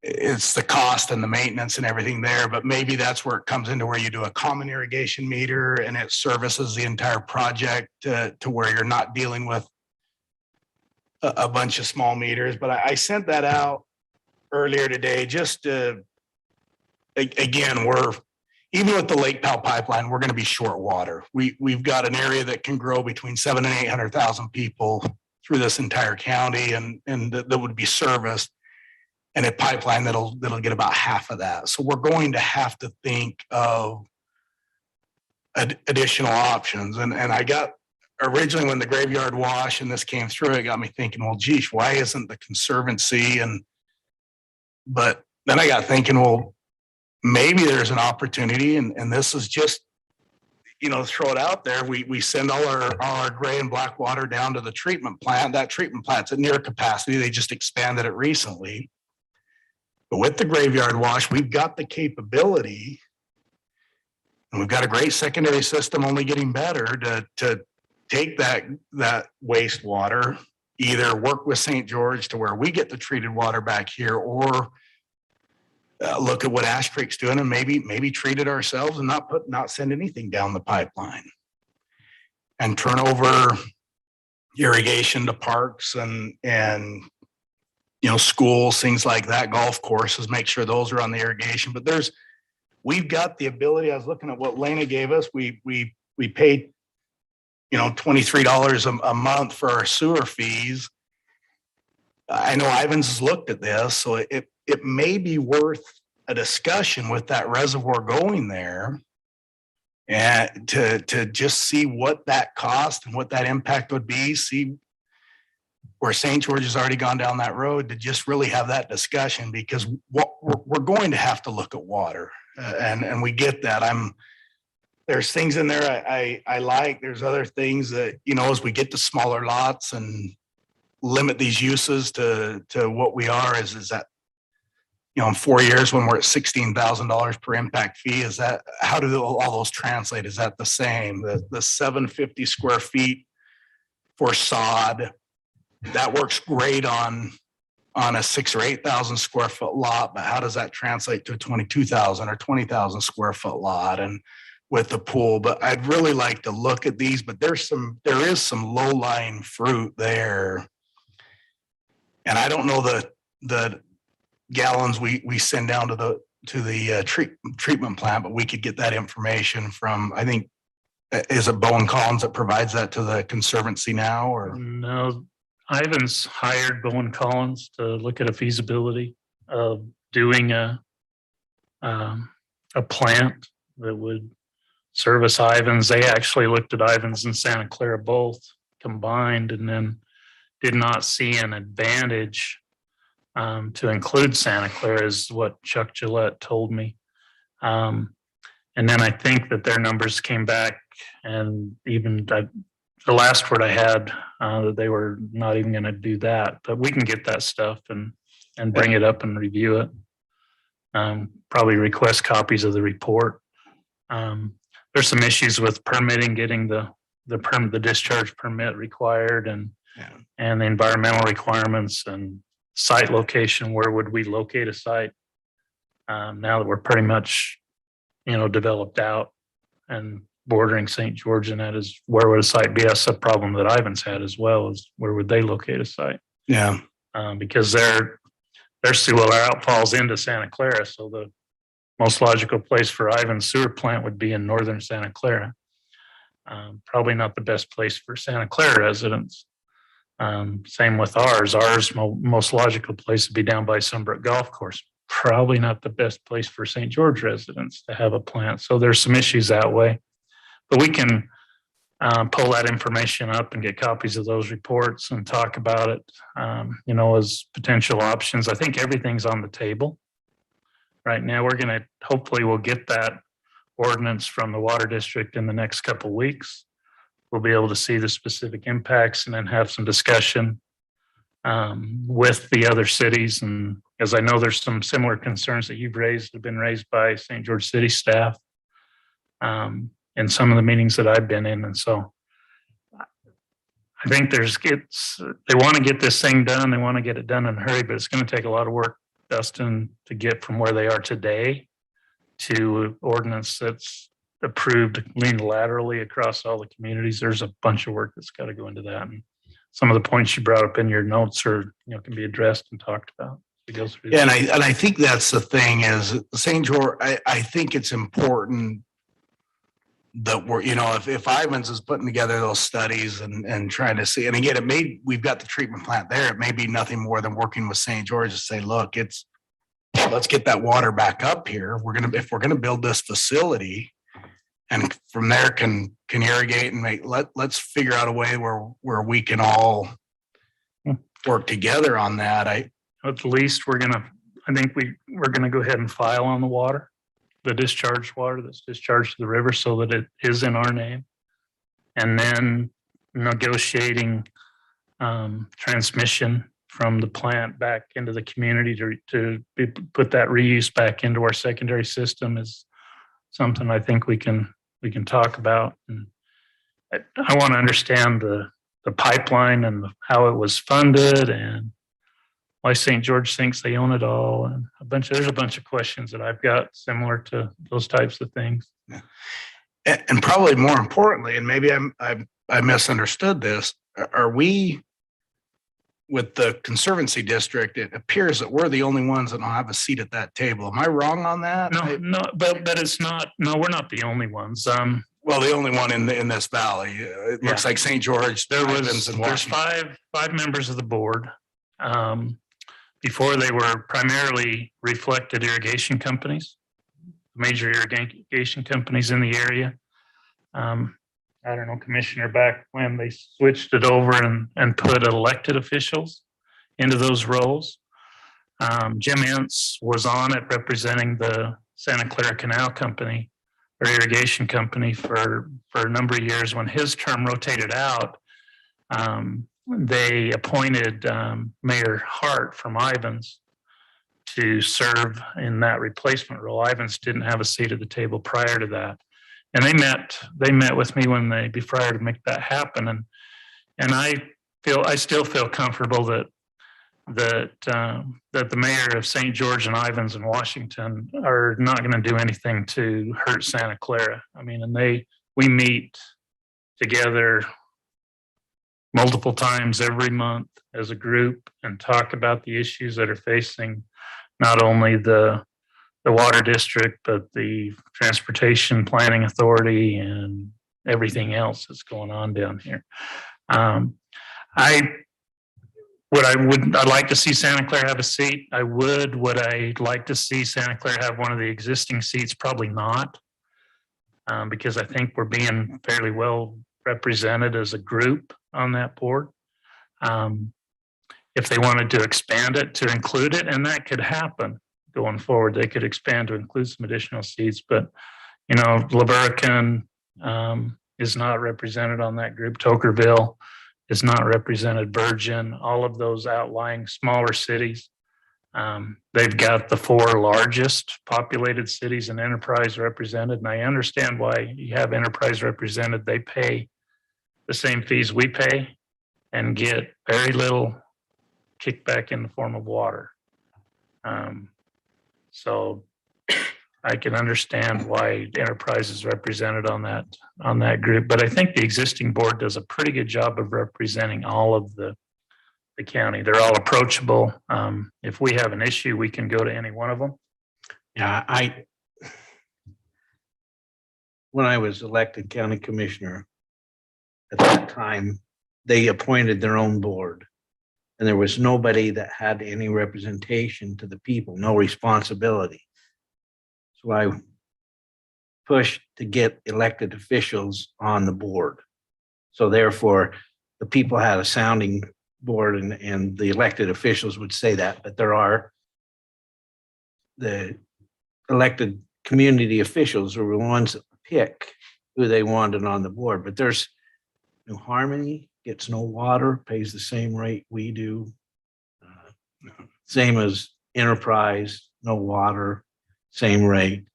it's the cost and the maintenance and everything there. But maybe that's where it comes into where you do a common irrigation meter and it services the entire project to where you're not dealing with a bunch of small meters. But I sent that out earlier today, just to, again, even with the Lake Powell pipeline, we're going to be short water. We've got an area that can grow between 700,000 and 800,000 people through this entire county, and that would be serviced, and a pipeline that'll get about half of that. So we're going to have to think of additional options. And I got, originally when the graveyard wash and this came through, it got me thinking, well, geez, why isn't the Conservancy? But then I got thinking, well, maybe there's an opportunity, and this is just, throw it out there. We send all our gray and black water down to the treatment plant. That treatment plant's at near capacity. They just expanded it recently. But with the graveyard wash, we've got the capability, and we've got a great secondary system only getting better to take that wastewater, either work with St. George to where we get the treated water back here, or look at what Ash Creek's doing and maybe treat it ourselves and not send anything down the pipeline, and turn over irrigation to parks and schools, things like that, golf courses, make sure those are on the irrigation. But we've got the ability. I was looking at what Lena gave us. We paid, $23 a month for our sewer fees. I know Ivans has looked at this, so it may be worth a discussion with that reservoir going there, and to just see what that cost and what that impact would be. See where St. George has already gone down that road, to just really have that discussion, because we're going to have to look at water, and we get that. There's things in there I like. There's other things that, as we get to smaller lots and limit these uses to what we are, is that, in 4 years when we're at $16,000 per impact fee, how do all those translate? Is that the same? The 750 square feet for sod, that works great on a 6,000 or 8,000 square foot lot, but how does that translate to a 22,000 or 20,000 square foot lot and with the pool? But I'd really like to look at these, but there is some low-lying fruit there. And I don't know the gallons we send down to the treatment plant, but we could get that information from, I think, is it Bowen Collins that provides that to the Conservancy now, or? No, Ivan's hired Bowen Collins to look at a feasibility of doing a plant that would service Ivans. They actually looked at Ivans and Santa Clara both combined, and then did not see an advantage to include Santa Clara, is what Chuck Gillette told me. And then I think that their numbers came back, and even the last word I had, that they were not even going to do that. But we can get that stuff and bring it up and review it. Probably request copies of the report. There's some issues with permitting, getting the discharge permit required, and the environmental requirements and site location. Where would we locate a site? Now that we're pretty much, developed out and bordering St. George, and that is, where would a site be? That's a problem that Ivans had as well, is where would they locate a site? Yeah. Because their sewer outfalls into Santa Clara. So the most logical place for Ivan's sewer plant would be in northern Santa Clara. Probably not the best place for Santa Clara residents. Same with ours. Ours most logical place would be down by Sunbrook Golf Course. Probably not the best place for St. George residents to have a plant. So there's some issues that way. But we can pull that information up and get copies of those reports and talk about it, as potential options. I think everything's on the table right now. Hopefully we'll get that ordinance from the water district in the next couple of weeks. We'll be able to see the specific impacts and then have some discussion with the other cities. And as I know, there's some similar concerns that you've raised, have been raised by St. George City staff in some of the meetings that I've been in. And so I think they want to get this thing done. They want to get it done in a hurry, but it's going to take a lot of work, Dustin, to get from where they are today to ordinance that's approved unilaterally across all the communities. There's a bunch of work that's got to go into that. And some of the points you brought up in your notes can be addressed and talked about. Yeah, and I think that's the thing is St. George, I think it's important that we're, if Ivans is putting together those studies and trying to see, and again, we've got the treatment plant there. It may be nothing more than working with St. George to say, look, let's get that water back up here. If we're gonna build this facility, and from there can irrigate and let's figure out a way where we can all work together on that. At least we're gonna go ahead and file on the water, the discharged water that's discharged to the river, so that it is in our name. And then negotiating transmission from the plant back into the community put that reuse back into our secondary system is something I think we can talk about. And I want to understand the pipeline and how it was funded and why St. George thinks they own it all, and there's a bunch of questions that I've got similar to those types of things. And probably more importantly, and maybe I misunderstood this, are we with the Conservancy District, it appears that we're the only ones that don't have a seat at that table. Am I wrong on that? No, but it's not, no, we're not the only ones. Well, the only one in this valley. It looks like St. George, there's five members of the board. Before they were primarily reflected irrigation companies, major irrigation companies in the area. I don't know, Commissioner, back when they switched it over and put elected officials into those roles. Jim Ince was on it representing the Santa Clara Canal Company or irrigation company for a number of years. When his term rotated out, they appointed Mayor Hart from Ivins to serve in that replacement role. Ivins didn't have a seat at the table prior to that. And they met with me prior to make that happen. And I still feel comfortable that the mayor of St. George and Ivins in Washington are not going to do anything to hurt Santa Clara. I mean, and we meet together multiple times every month as a group and talk about the issues that are facing not only the water district, but the transportation planning authority and everything else that's going on down here. I'd like to see Santa Clara have a seat. Would I like to see Santa Clara have one of the existing seats? Probably not, because I think we're being fairly well represented as a group on that board. If they wanted to expand it to include it, and that could happen going forward, they could expand to include some additional seats. But Laverican is not represented on that group. Tokerville is not represented. Virgin, all of those outlying smaller cities. They've got the four largest populated cities and Enterprise represented. And I understand why you have Enterprise represented. They pay the same fees we pay and get very little kickback in the form of water. So I can understand why Enterprise is represented on that group, but I think the existing board does a pretty good job of representing all of the county. They're all approachable. If we have an issue, we can go to any one of them. Yeah, when I was elected county commissioner, at that time, they appointed their own board. And there was nobody that had any representation to the people, no responsibility. So I pushed to get elected officials on the board. So therefore, the people had a sounding board and the elected officials would say that, but there are the elected community officials who were the ones that pick who they wanted on the board. But there's New Harmony, gets no water, pays the same rate we do. Same as Enterprise, no water, same rate.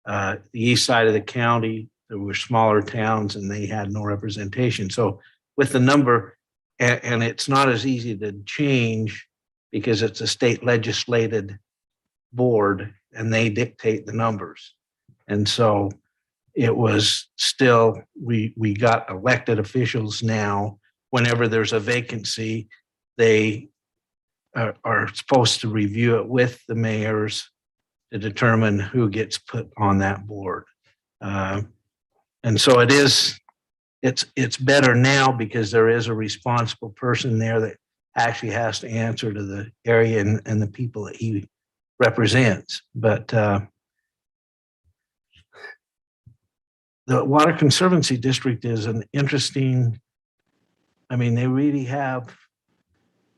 The east side of the county, there were smaller towns and they had no representation. So with the number, and it's not as easy to change because it's a state legislated board and they dictate the numbers. And so it was still, we got elected officials now. Whenever there's a vacancy, they are supposed to review it with the mayors to determine who gets put on that board. And so it's better now because there is a responsible person there that actually has to answer to the area and the people that he represents. But the Water Conservancy District is an interesting, I mean, they really have,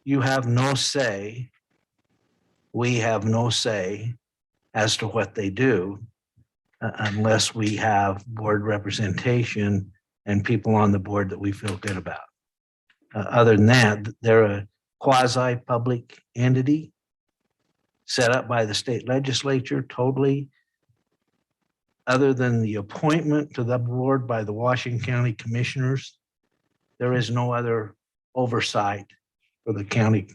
you have no say, we have no say as to what they do unless we have board representation and people on the board that we feel good about. Other than that, they're quasi-public entity set up by the state legislature totally. Other than the appointment to the board by the Washington County Commissioners, there is no other oversight for the county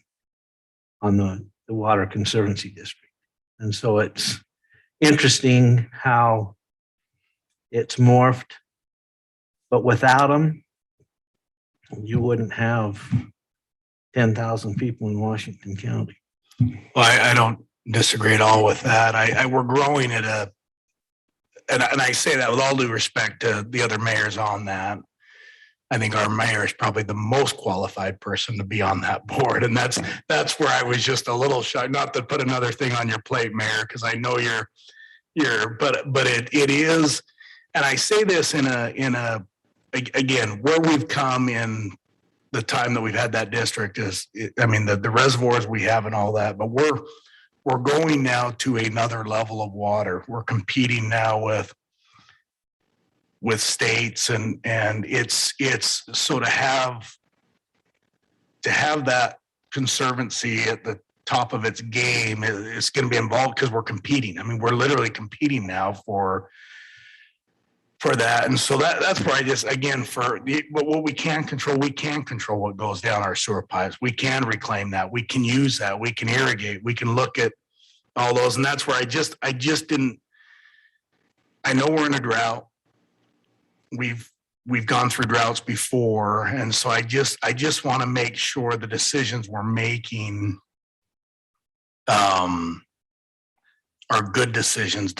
on the Water Conservancy District. And so it's interesting how it's morphed, but without them, you wouldn't have 10,000 people in Washington County. Well, I don't disagree at all with that. We're growing at and I say that with all due respect to the other mayors on that. I think our mayor is probably the most qualified person to be on that board. And that's where I was just a little shy, not to put another thing on your plate, Mayor, because I know but it is, and I say this again, where we've come in the time that we've had that district is, I mean, the reservoirs we have and all that, but we're going now to another level of water. We're competing now with states and it's so to have that conservancy at the top of its game, it's going to be involved because we're competing. I mean, we're literally competing now for that. And so that's where I just, again, but what we can control what goes down our sewer pipes. We can reclaim that. We can use that. We can irrigate. We can look at all those. And that's where I just didn't, I know we're in a drought. We've gone through droughts before. And so I just want to make sure the decisions we're making are good decisions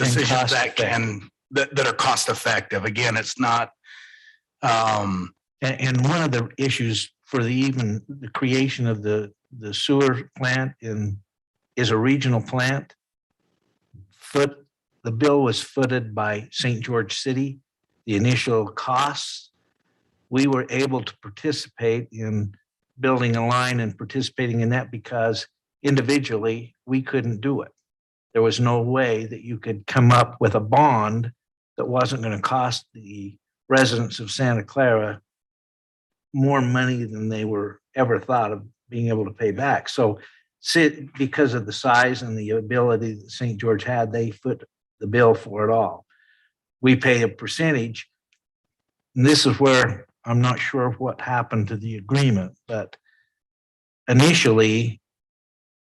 that are cost effective. Again, it's not. And one of the issues for even the creation of the sewer plant is a regional plant. The bill was footed by St. George City. The initial costs, we were able to participate in building a line and participating in that because individually we couldn't do it. There was no way that you could come up with a bond that wasn't going to cost the residents of Santa Clara more money than they were ever thought of being able to pay back. So because of the size and the ability that St. George had, they foot the bill for it all. We pay a percentage. And this is where I'm not sure what happened to the agreement, but initially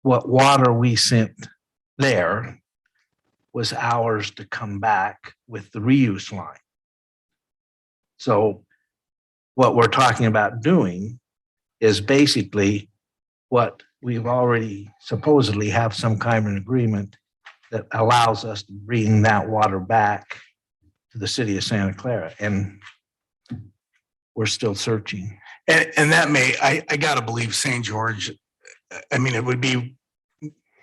what water we sent there was ours to come back with the reuse line. So what we're talking about doing is basically what we've already supposedly have some kind of an agreement that allows us to bring that water back to the city of Santa Clara. And we're still searching. And that I got to believe St. George, I mean, it would be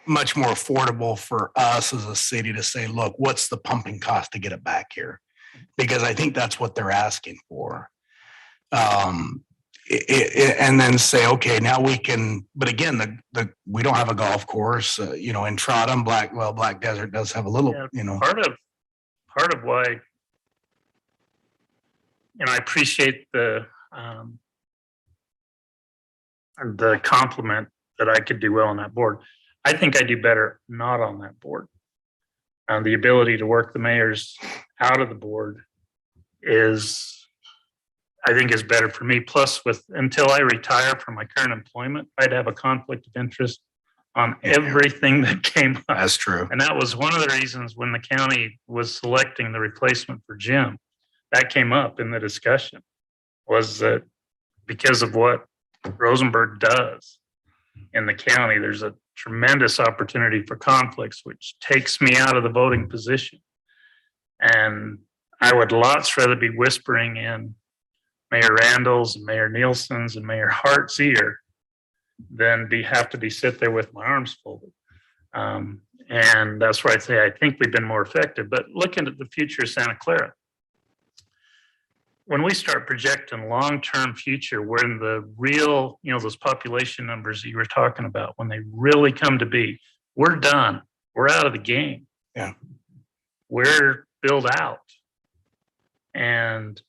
much more affordable for us as a city to say, look, what's the pumping cost to get it back here? Because I think that's what they're asking for. And then say, okay, now we can, but again, we don't have a golf course, in Trottom, Black Desert does have a little, Part of why, I appreciate the compliment that I could do well on that board. I think I do better not on that board. The ability to work the mayors out of the board I think is better for me. Plus, until I retire from my current employment, I'd have a conflict of interest on everything that came up. That's true. And that was one of the reasons when the county was selecting the replacement for Jim, that came up in the discussion, was that because of what Rosenberg does in the county, there's a tremendous opportunity for conflicts, which takes me out of the voting position. And I would lots rather be whispering in Mayor Randall's and Mayor Nielsen's and Mayor Hart's ear than have to sit there with my arms folded. And that's why I say I think we've been more effective. But looking at the future of Santa Clara, when we start projecting long-term future, when the real, those population numbers that you were talking about, when they really come to be, we're done. We're out of the game. Yeah. We're built out. And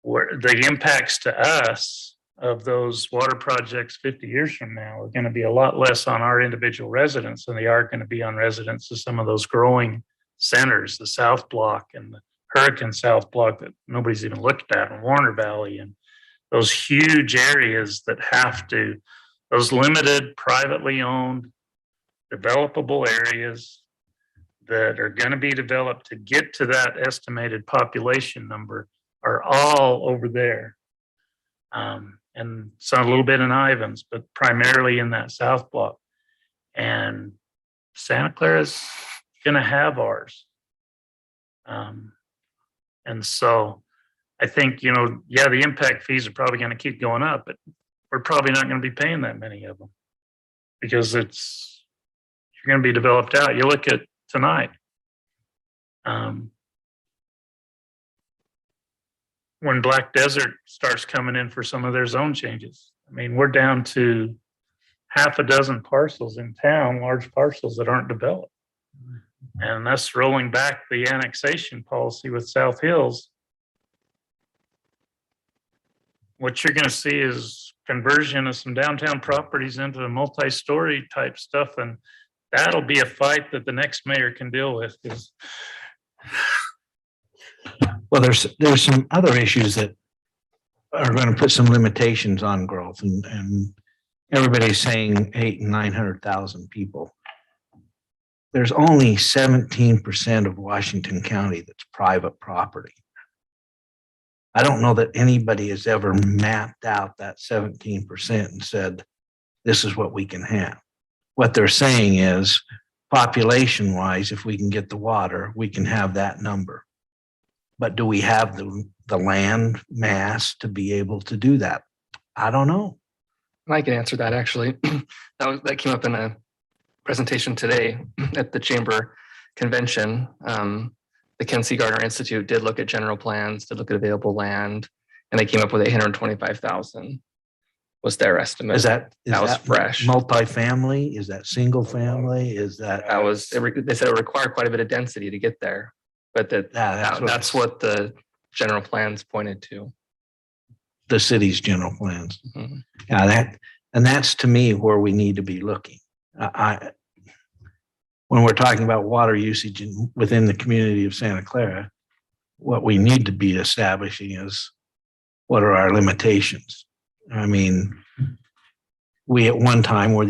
the impacts to us of those water projects 50 years from now are going to be a lot less on our individual residents than they are going to be on residents of some of those growing centers, the South Block and the Hurricane South Block that nobody's even looked at, in Warner Valley, and those huge areas that have to, those limited privately owned developable areas that are going to be developed to get to that estimated population number are all over there. And so a little bit in Ivans, but primarily in that South Block. And Santa Clara's going to have ours. And so I think, you know, yeah, the impact fees are probably going to keep going up, but we're probably not going to be paying that many of them because it's, you're going to be developed out. You look at tonight. When Black Desert starts coming in for some of their zone changes, I mean, we're down to half a dozen parcels in town, large parcels that aren't developed. And that's rolling back the annexation policy with South Hills. What you're going to see is conversion of some downtown properties into multi-story type stuff. And that'll be a fight that the next mayor can deal with. Well, there's some other issues that are going to put some limitations on growth, and everybody's saying 800,000 and 900,000 people. There's only 17% of Washington County that's private property. I don't know that anybody has ever mapped out that 17% and said, this is what we can have. What they're saying is, population wise, if we can get the water, we can have that number. But do we have the land mass to be able to do that? I don't know. I can answer that actually. That came up in a presentation today at the Chamber Convention. The Ken C. Gardner Institute did look at general plans, did look at available land, and they came up with 825,000 was their estimate. Is that was fresh. Multifamily? Is that single family? Is that? That was, they said it required quite a bit of density to get there, but that's what the general plans pointed to. The city's general plans. Mm-hmm. Yeah, that's to me where we need to be looking. When we're talking about water usage within the community of Santa Clara, what we need to be establishing is what are our limitations. I mean, we at one time were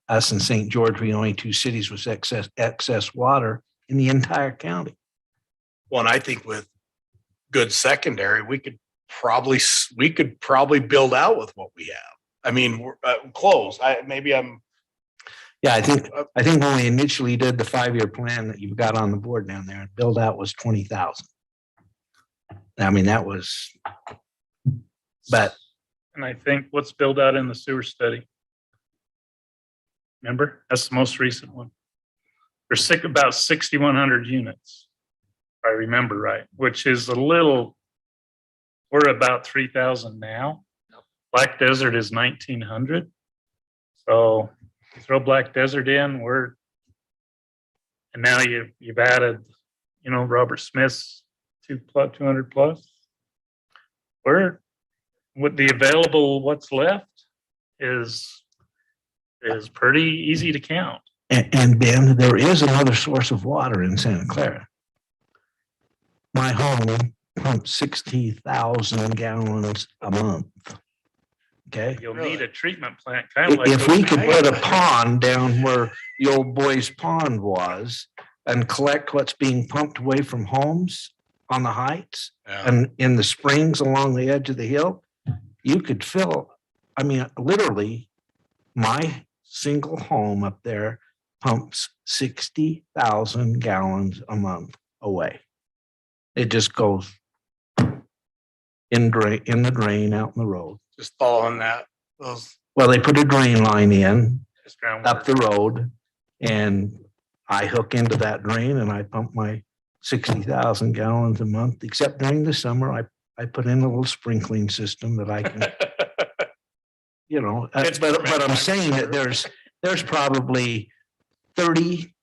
us and St. George were the only two cities with excess water in the entire county. Well, and I think with good secondary, we could probably build out with what we have. I mean, we're close. Yeah, I think when we initially did the 5-year plan that you've got on the board down there, build out was 20,000. I mean, that was, but. And I think what's built out in the sewer study. Remember, that's the most recent one. There's about 6,100 units, if I remember right, which is a little, we're about 3,000 now. Black Desert is 1,900. So you throw Black Desert in, and now you've added, you know, Robert Smith's 200 plus. We're with the available, what's left is pretty easy to count. And Ben, there is another source of water in Santa Clara. My home pumps 60,000 gallons a month. Okay. You'll need a treatment plant, kind of like. If we could put a pond down where the old boys pond was and collect what's being pumped away from homes on the heights and in the springs along the edge of the hill, you could fill, I mean, literally my single home up there pumps 60,000 gallons a month away. It just goes in the drain out in the road. Just following that. Well, they put a drain line in Just groundwater. up the road, and I hook into that drain and I pump my 60,000 gallons a month, except during the summer, I put in a little sprinkling system that I can, you know, but I'm saying that there's probably 30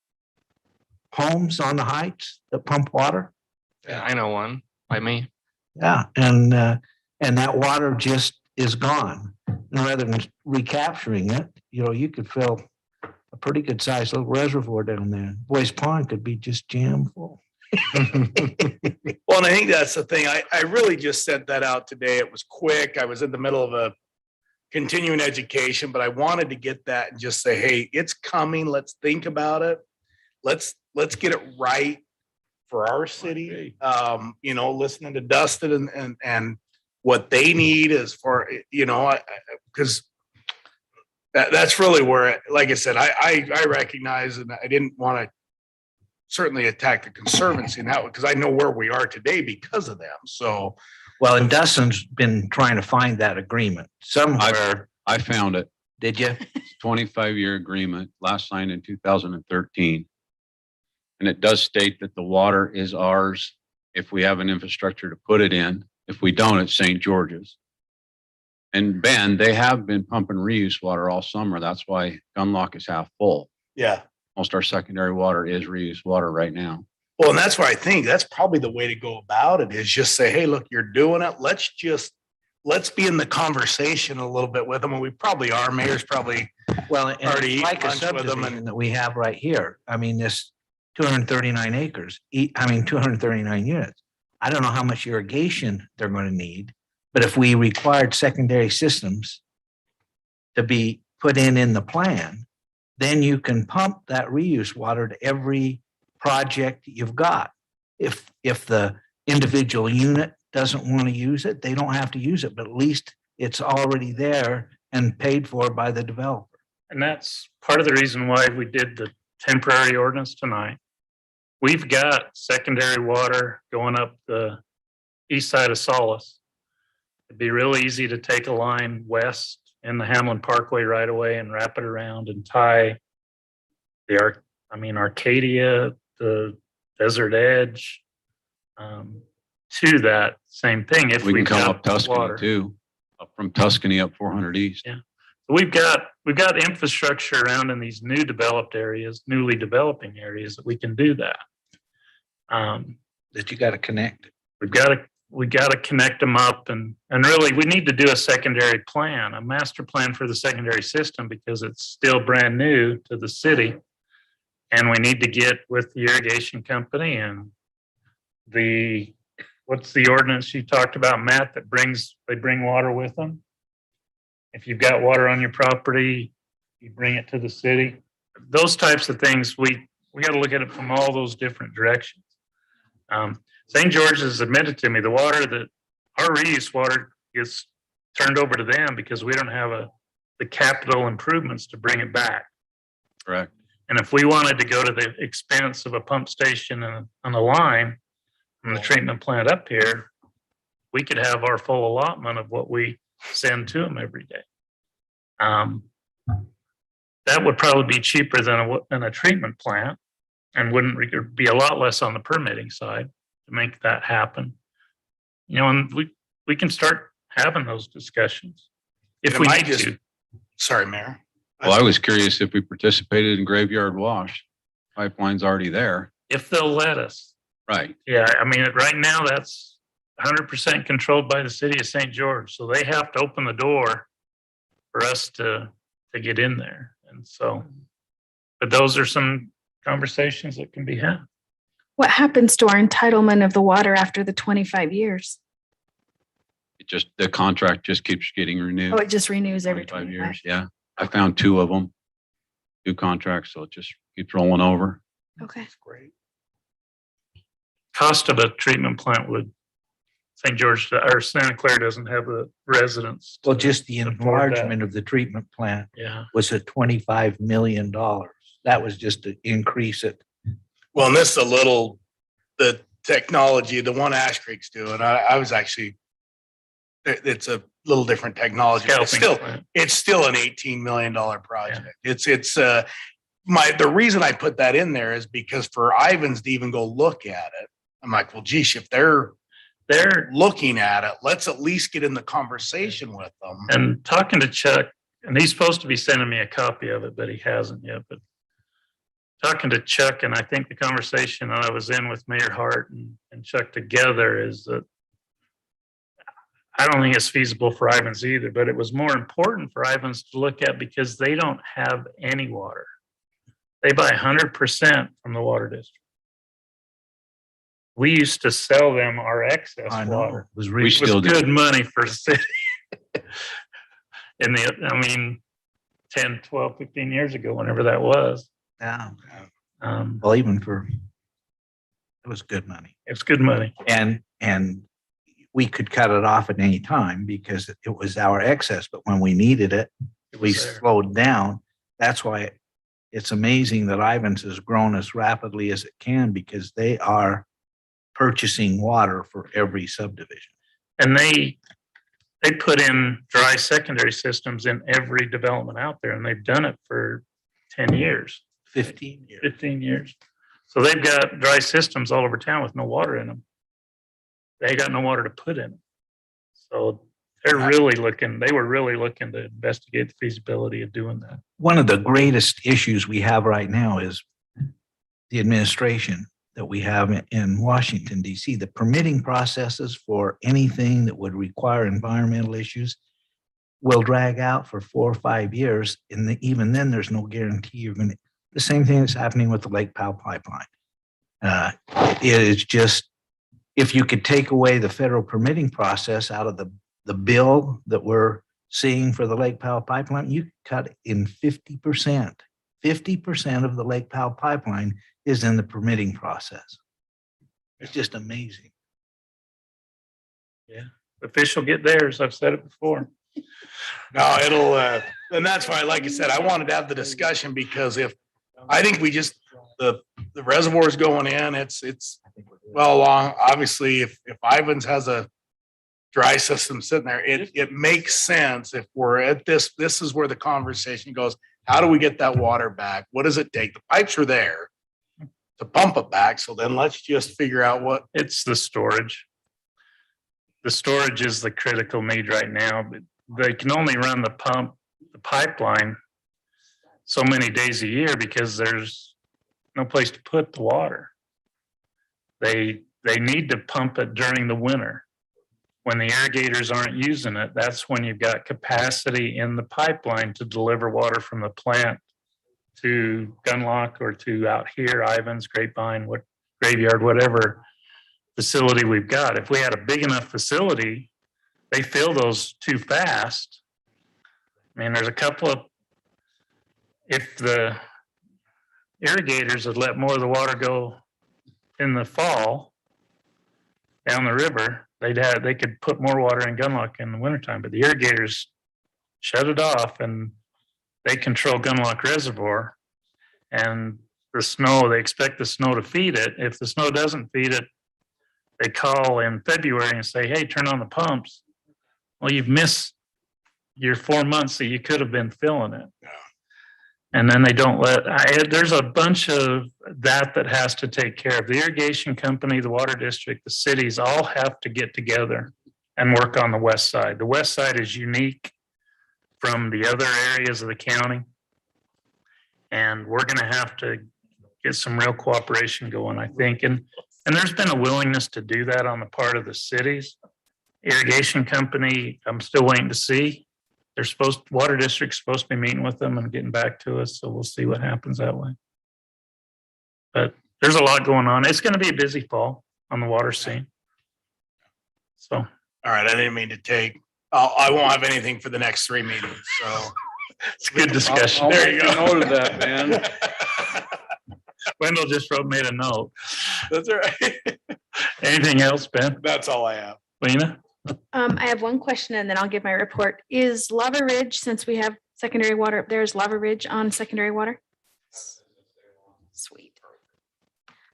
homes on the heights that pump water. Yeah, I know one by me. Yeah. And that water just is gone. And rather than recapturing it, you could fill a pretty good sized little reservoir down there. Boys Pond could be just jam full. Well, and I think that's the thing. I really just sent that out today. It was quick. I was in the middle of a continuing education, but I wanted to get that and just say, hey, it's coming. Let's think about it. Let's get it right for our city. Listening to Dustin and what they need as far, because that's really where, like I said, I recognize, and I didn't want to certainly attack the Conservancy in that way, because I know where we are today because of them. So, Well, and Dustin's been trying to find that agreement somewhere. I found it. Did you? 25-year agreement, last signed in 2013. And it does state that the water is ours if we have an infrastructure to put it in. If we don't, it's St. George's. And Ben, they have been pumping reuse water all summer. That's why Gunlock is half full. yeah. Most our secondary water is reused water right now. Well, and that's why I think that's probably the way to go about it, is just say, hey, look, you're doing it. Let's be in the conversation a little bit with them. And we probably are. Mayor's probably Well, and already it's like a lunch with them subdivision that we have right here. I mean, this 239 acres, 239 units. I don't know how much irrigation they're going to need, but if we required secondary systems to be put in the plan, then you can pump that reuse water to every project you've got. If the individual unit doesn't want to use it, they don't have to use it, but at least it's already there and paid for by the developer. And that's part of the reason why we did the temporary ordinance tonight. We've got secondary water going up the east side of Solace. It'd be real easy to take a line west in the Hamlin Parkway right away and wrap it around and tie Arcadia, the Desert Edge, to that same thing. If We can we've come got up Tuscany water. too, up from Tuscany up 400 East. Yeah. We've got infrastructure around in these newly developing areas that we can do that. That you got to connect. We got to connect them up, and really we need to do a secondary plan, a master plan for the secondary system, because it's still brand new to the city. And we need to get with the irrigation company and what's the ordinance you talked about, Matt, that they bring water with them? If you've got water on your property, you bring it to the city. Those types of things, we got to look at it from all those different directions. St. George has admitted to me the water that our reuse water gets turned over to them because we don't have the capital improvements to bring it back. Correct. And if we wanted to go to the expense of a pump station and a line from the treatment plant up here, we could have our full allotment of what we send to them every day. That would probably be cheaper than a treatment plant, and wouldn't be a lot less on the permitting side to make that happen. And we can start having those discussions if we need to. Sorry, Mayor. Well, I was curious if we participated in Graveyard Wash. Pipeline's already there. If they'll let us. Right. Yeah, right now that's 100% controlled by the city of St. George. So they have to open the door for us to get in there. And so, but those are some conversations that can be had. What happens to our entitlement of the water after the 25 years? The contract just keeps getting renewed. Oh, it just renews every 25 25 years. Yeah. I found 2 of them, 2 contracts. So it just keeps rolling over. Okay. That's great. Cost of a treatment plant would St. George or Santa Clara doesn't have the residents. Well, just the afford that. enlargement of the treatment plant Yeah. was at $25 million. That was just to increase it. Well, and this is the technology, the one Ash Creek's doing. I was actually, it's a little different technology. It's still an $18 million project. Yeah. The reason I put that in there is because for Ivans to even go look at it, I'm like, well, geez, if they're looking at it, let's at least get in the conversation with them. And talking to Chuck, and he's supposed to be sending me a copy of it, but he hasn't yet. But talking to Chuck, and I think the conversation that I was in with Mayor Hart and Chuck together is that I don't think it's feasible for Ivans either, but it was more important for Ivans to look at because they don't have any water. They buy 100% from the water district. We used to sell them our excess I know. water. It was We really, It was still do. good money for city. In the, I mean, 10, 12, 15 years ago, whenever that was. yeah, Um, well, even for, it was good money. it's good money. And we could cut it off at any time because it was our excess, but when we needed it, It we was there. slowed down. That's why it's amazing that Ivans has grown as rapidly as it can because they are purchasing water for every subdivision. And they put in dry secondary systems in every development out there, and they've done it for 10 years, 15 years. 15 years. So they've got dry systems all over town with no water in them. They got no water to put in them. So they were really looking to investigate the feasibility of doing that. One of the greatest issues we have right now is the administration that we have in Washington, DC. The permitting processes for anything that would require environmental issues will drag out for 4 or 5 years. And even then, there's no guarantee you're going to, the same thing that's happening with the Lake Powell pipeline. It is just, if you could take away the federal permitting process out of the bill that we're seeing for the Lake Powell pipeline, you cut in 50%. 50% of the Lake Powell pipeline is in the permitting process. It's just amazing. The fish will get theirs. I've said it before. No, it'll, and that's why, like I said, I wanted to have the discussion because I think we just, the reservoir is going in, it's well along. Obviously, if Ivans has a dry system sitting there, it makes sense if we're at this is where the conversation goes. How do we get that water back? What does it take? The pipes are there to pump it back. So then let's just figure out what. It's the storage. The storage is the critical need right now, but they can only run the pipeline so many days a year because there's no place to put the water. They need to pump it during the winter. When the irrigators aren't using it, that's when you've got capacity in the pipeline to deliver water from the plant to Gunlock or to out here, Ivans, Grapevine, Graveyard, whatever facility we've got. If we had a big enough facility, they fill those too fast. I mean, there's a couple of, if the irrigators had let more of the water go in the fall down the river, they could put more water in Gunlock in the wintertime, but the irrigators shut it off and they control Gunlock Reservoir. And the snow, they expect the snow to feed it. If the snow doesn't feed it, they call in February and say, hey, turn on the pumps. Well, you've missed your 4 months that you could have been filling it. And then they don't there's a bunch of that has to take care of. The irrigation company, the water district, the cities all have to get together and work on the west side. The west side is unique from the other areas of the county. And we're going to have to get some real cooperation going, I think. And there's been a willingness to do that on the part of the cities. Irrigation company, I'm still waiting to see. Water district's supposed to be meeting with them and getting back to us. So we'll see what happens that way. But there's a lot going on. It's going to be a busy fall on the water scene. So. All right. I didn't mean to take, I won't have anything for the next 3 meetings. So it's a good discussion. There you go. Note of that, man. Wendell just made a note. That's all right. Anything else, Ben? That's all I have. Lena? I have one question and then I'll give my report. Is Lava Ridge, since we have secondary water up there, is Lava Ridge on secondary water? Sweet.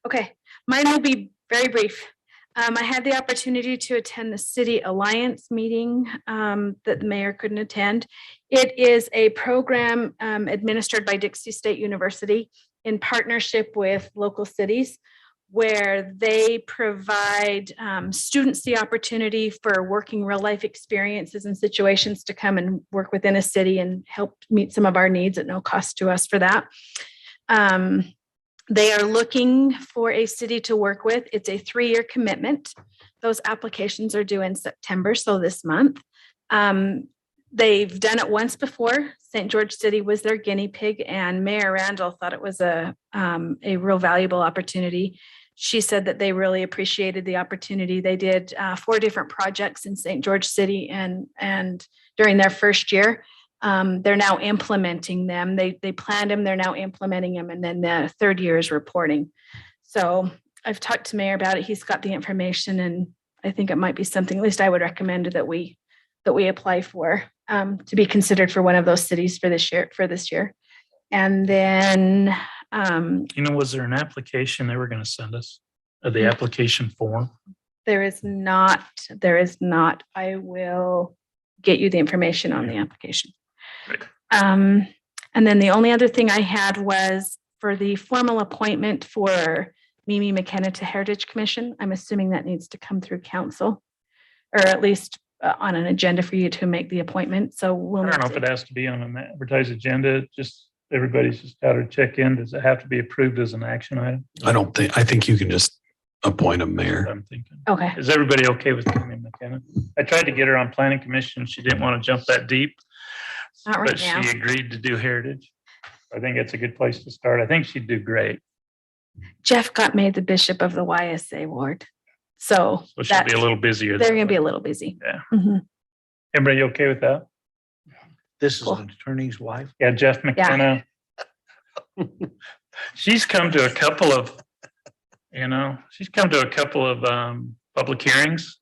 Okay, mine will be very brief. I had the opportunity to attend the City Alliance meeting that the mayor couldn't attend. It is a program administered by Dixie State University in partnership with local cities, where they provide students the opportunity for working real life experiences and situations to come and work within a city and help meet some of our needs at no cost to us for that. They are looking for a city to work with. It's a 3-year commitment. Those applications are due in September, so this month. They've done it once before. St. George City was their guinea pig, and Mayor Randall thought it was a real valuable opportunity. She said that they really appreciated the opportunity. They did 4 different projects in St. George City, and during their first year, they're now implementing them. They planned them, they're now implementing them, and then the 3rd year is reporting. So I've talked to Mayor about it. He's got the information, and I think it might be something, at least I would recommend that we apply for, to be considered for one of those cities for this year. And then, Was there an application they were going to send us? The application form? there is not. I will get you the information on the application. Right. And then the only other thing I had was for the formal appointment for Mimi McKenna to Heritage Commission. I'm assuming that needs to come through council, or at least on an agenda for you to make the appointment. So we'll. I don't know if it has to be on an advertised agenda, just everybody's just got to check in. Does it have to be approved as an action item? I think you can just appoint a mayor. I'm thinking. Okay. Is everybody okay with Mimi McKenna? I tried to get her on planning commission. She didn't want to jump that deep. Not right But she now. agreed to do Heritage. I think it's a good place to start. I think she'd do great. Jeff got made the bishop of the YSA ward. So So she'll be a little busier. they're going to be a little busy. Yeah. Mhm. Everybody okay with that? This is Cool. an attorney's wife. Yeah, Jeff McKenna. She's come to a couple of, public hearings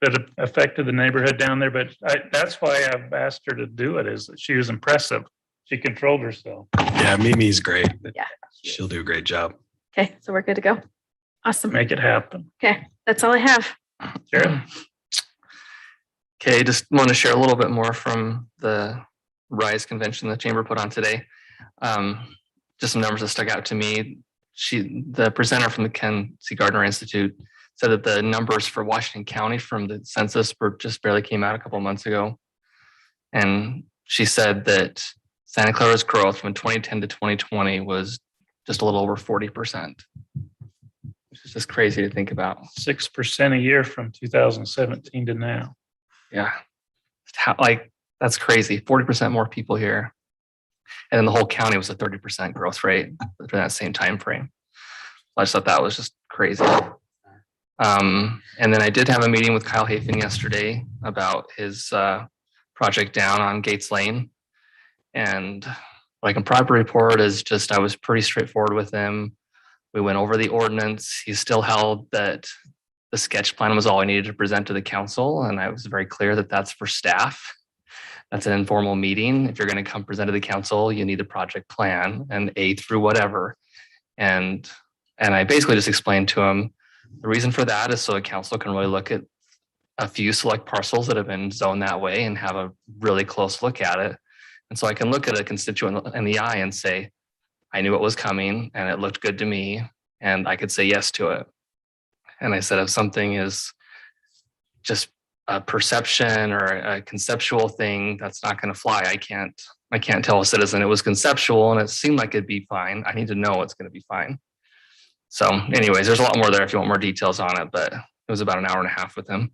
that have affected the neighborhood down there, but that's why I've asked her to do it, is that she was impressive. She controlled herself. Yeah, Mimi's great. Yeah. She'll do a great job. Okay. So we're good to go. Awesome. Make it happen. Okay. That's all I have. Jared? Okay, just want to share a little bit more from the RISE convention the chamber put on today. Just some numbers that stuck out to me. The presenter from the Ken C. Gardner Institute said that the numbers for Washington County from the census just barely came out a couple of months ago. And she said that Santa Clara's growth from 2010 to 2020 was just a little over 40%. Which is just crazy to think about. 6% a year from 2017 to now. Yeah. That's crazy. 40% more people here. And then the whole county was a 30% growth rate during that same time frame. I just thought that was just crazy. And then I did have a meeting with Kyle Hafen yesterday about his project down on Gates Lane. And like a property report is just, I was pretty straightforward with him. We went over the ordinance. He still held that the sketch plan was all I needed to present to the council. And I was very clear that that's for staff. That's an informal meeting. If you're going to come present to the council, you need a project plan and A through whatever. And I basically just explained to him the reason for that is so the council can really look at a few select parcels that have been zoned that way and have a really close look at it. And so I can look at a constituent in the eye and say, I knew it was coming and it looked good to me and I could say yes to it. And I said, if something is just a perception or a conceptual thing, that's not going to fly. I can't tell a citizen it was conceptual and it seemed like it'd be fine. I need to know it's going to be fine. So anyways, there's a lot more there if you want more details on it, but it was about an hour and a half with him.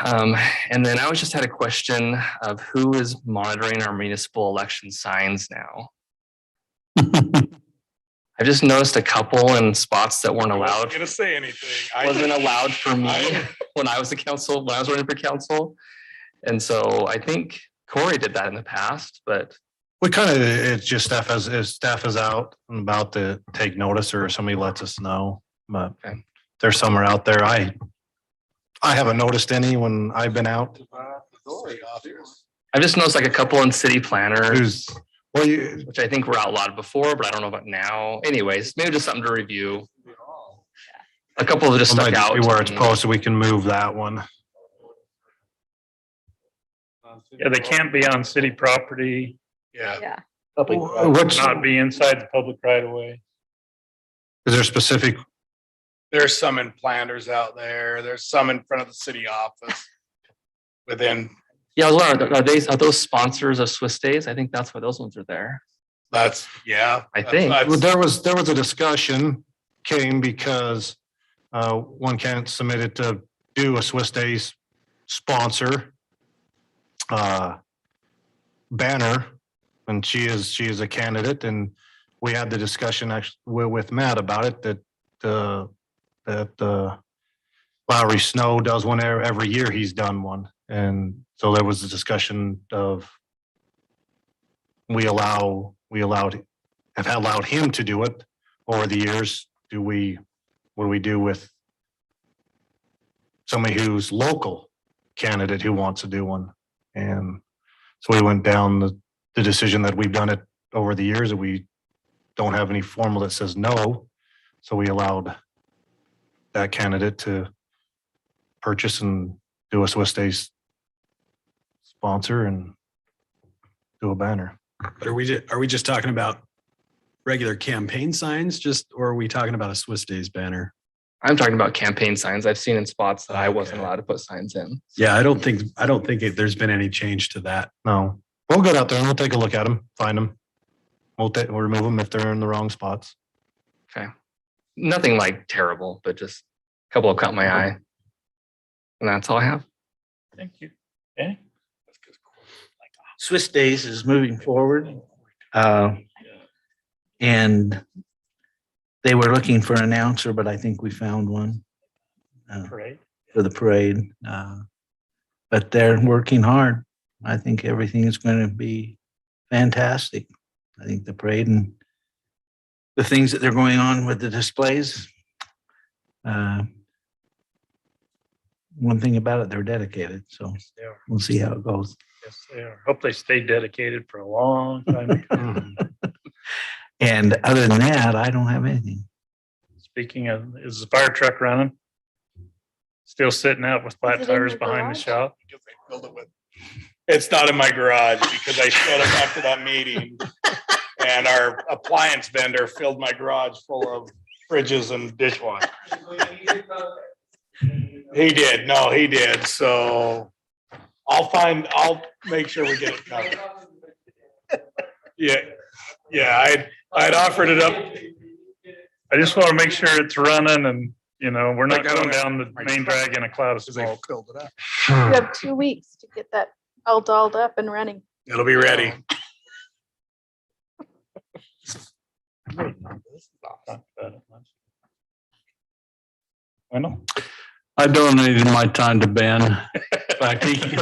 And then I just had a question of who is monitoring our municipal election signs now. I just noticed a couple in spots that weren't allowed. Gonna say anything. Wasn't allowed for me when I was when I was running for council. And so I think Corey did that in the past, but We kind of, it's just staff as staff is out and about to take notice or somebody lets us know, but Okay. there's somewhere out there. I haven't noticed any when I've been out. I just noticed like a couple in city planners, Who's, well, you, which I think were outlawed before, but I don't know about now. Anyways, maybe just something to review. A couple that just stuck out. to where it's me. posted, we can move that one. Yeah, they can't be on city property, Yeah. Yeah. Which, not be inside the public right of way. is there specific, There's some in Flanders out there. There's some in front of the city office. Within, Yeah, I was wondering, are those sponsors of Swiss Days? I think that's why those ones are there. That's, yeah. I think. Well, there was a discussion came because one candidate submitted to do a Swiss Days sponsor banner, and she is a candidate, and we had the discussion actually with Matt about it that Lowry Snow does one every year. He's done one, and so there was a discussion of have allowed him to do it over the years. What do we do with somebody who's local candidate who wants to do one? And so we went down the decision that we've done it over the years, that we don't have any formal that says no. So we allowed that candidate to purchase and do a Swiss Days sponsor and do a banner. But are we just talking about regular campaign signs or are we talking about a Swiss Days banner? I'm talking about campaign signs I've seen in spots that I wasn't allowed to put signs in. Yeah, I don't think there's been any change to that. No, we'll go out there and we'll take a look at them, find them. We'll remove them if they're in the wrong spots. Okay. Nothing like terrible, but just a couple have caught my eye. And that's all I have. Thank you. Okay. Swiss Days is moving forward. And they were looking for an announcer, but I think we found one Parade. for the parade. But they're working hard. I think everything is going to be fantastic. I think the parade and the things that they're going on with the displays. One thing about it, they're dedicated. So They are. we'll see how it goes. Yes, they are. Hope they stay dedicated for a long time. to come. And other than that, I don't have anything. Speaking of, is the fire truck running? Still sitting out with flat Is it in tires your behind the garage? shop? It's not in my garage because I showed up after that meeting and our appliance vendor filled my garage full of fridges and dishwashers. He did. So I'll make sure we get it covered. Yeah, I'd offered it up. I just want to make sure it's running and, we're not Like, I don't going down the main drag in a cloud of smoke. Filled it up. You have 2 weeks to get that all dolled up and running. It'll be ready. I know. I donated my time to Ben. In fact, he can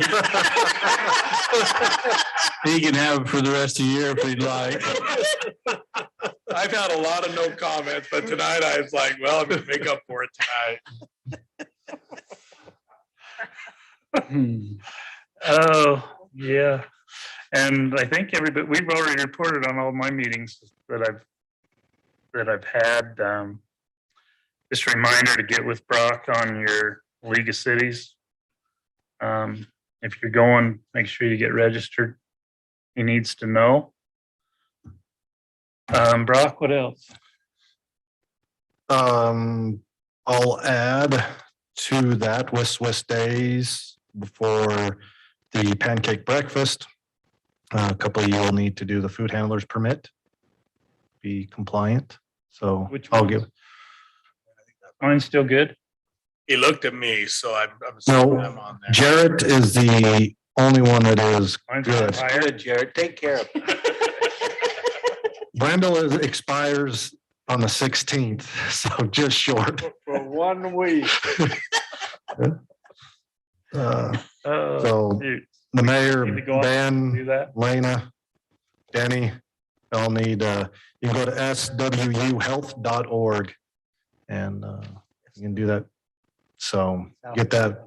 have it for the rest of the year if he'd like. I've had a lot of no comments, but tonight I was like, well, I'm gonna make up for it tonight. Oh, yeah. And I think we've already reported on all my meetings that I've had. Just a reminder to get with Brock on your League of Cities. If you're going, make sure you get registered. He needs to know. Brock, what else? I'll add to that with Swiss Days for the pancake breakfast. A couple of you will need to do the food handlers permit, be compliant. So Which I'll ones? give. Mine's still good. He looked at me, so I'm No, I'm on there. Jarrett is the only one that is Mine's good. higher. Jared, take care of it. Brendel expires on the 16th, so just short. For 1 week. Uh, Oh, So dude, the mayor, need to go out Ben, do that. Lena, Denny, I'll need, you can go to swuhealth.org and you can do that. So get that,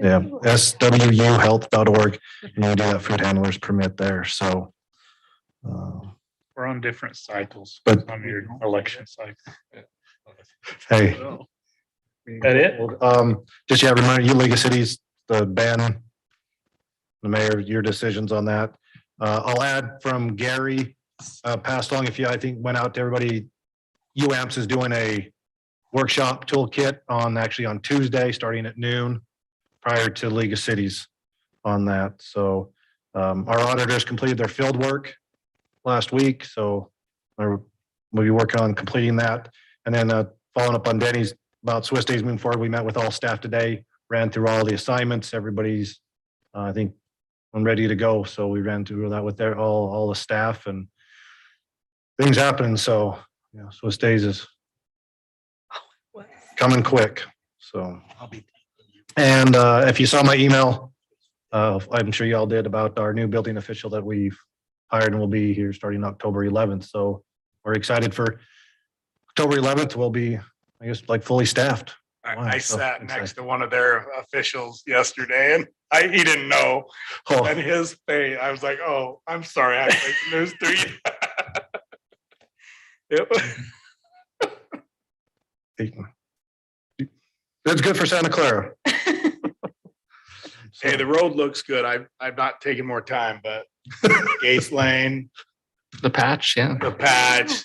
yeah, swuhealth.org and you can do that food handlers permit there. So, We're on different cycles But- on your election cycle. hey, That it? just yeah, reminder you League of Cities, the ban, the mayor, your decisions on that. I'll add from Gary, passed along I think went out to everybody. UAMPS is doing a workshop toolkit on Tuesday, starting at noon, prior to League of Cities on that. So our auditors completed their field work last week, so we'll be working on completing that. And then following up on Denny's about Swiss days moving forward, we met with all staff today, ran through all the assignments. Everybody's, I think, I'm ready to go. So we ran through that with all the staff and things happening. So, yeah, Swiss days is coming quick. So, and if you saw my email, I'm sure y'all did, about our new building official that we've hired and will be here starting October 11th. So we're excited for October 11th. We'll be, I guess, like fully staffed. I So sat excited. next to one of their officials yesterday and he didn't know. Oh. And his face, I was like, oh, I'm sorry. I break the news to you. Yep. It's good for Santa Clara. Hey, the road looks good. I've not taken more time, but Gates Lane, The patch, yeah. the patch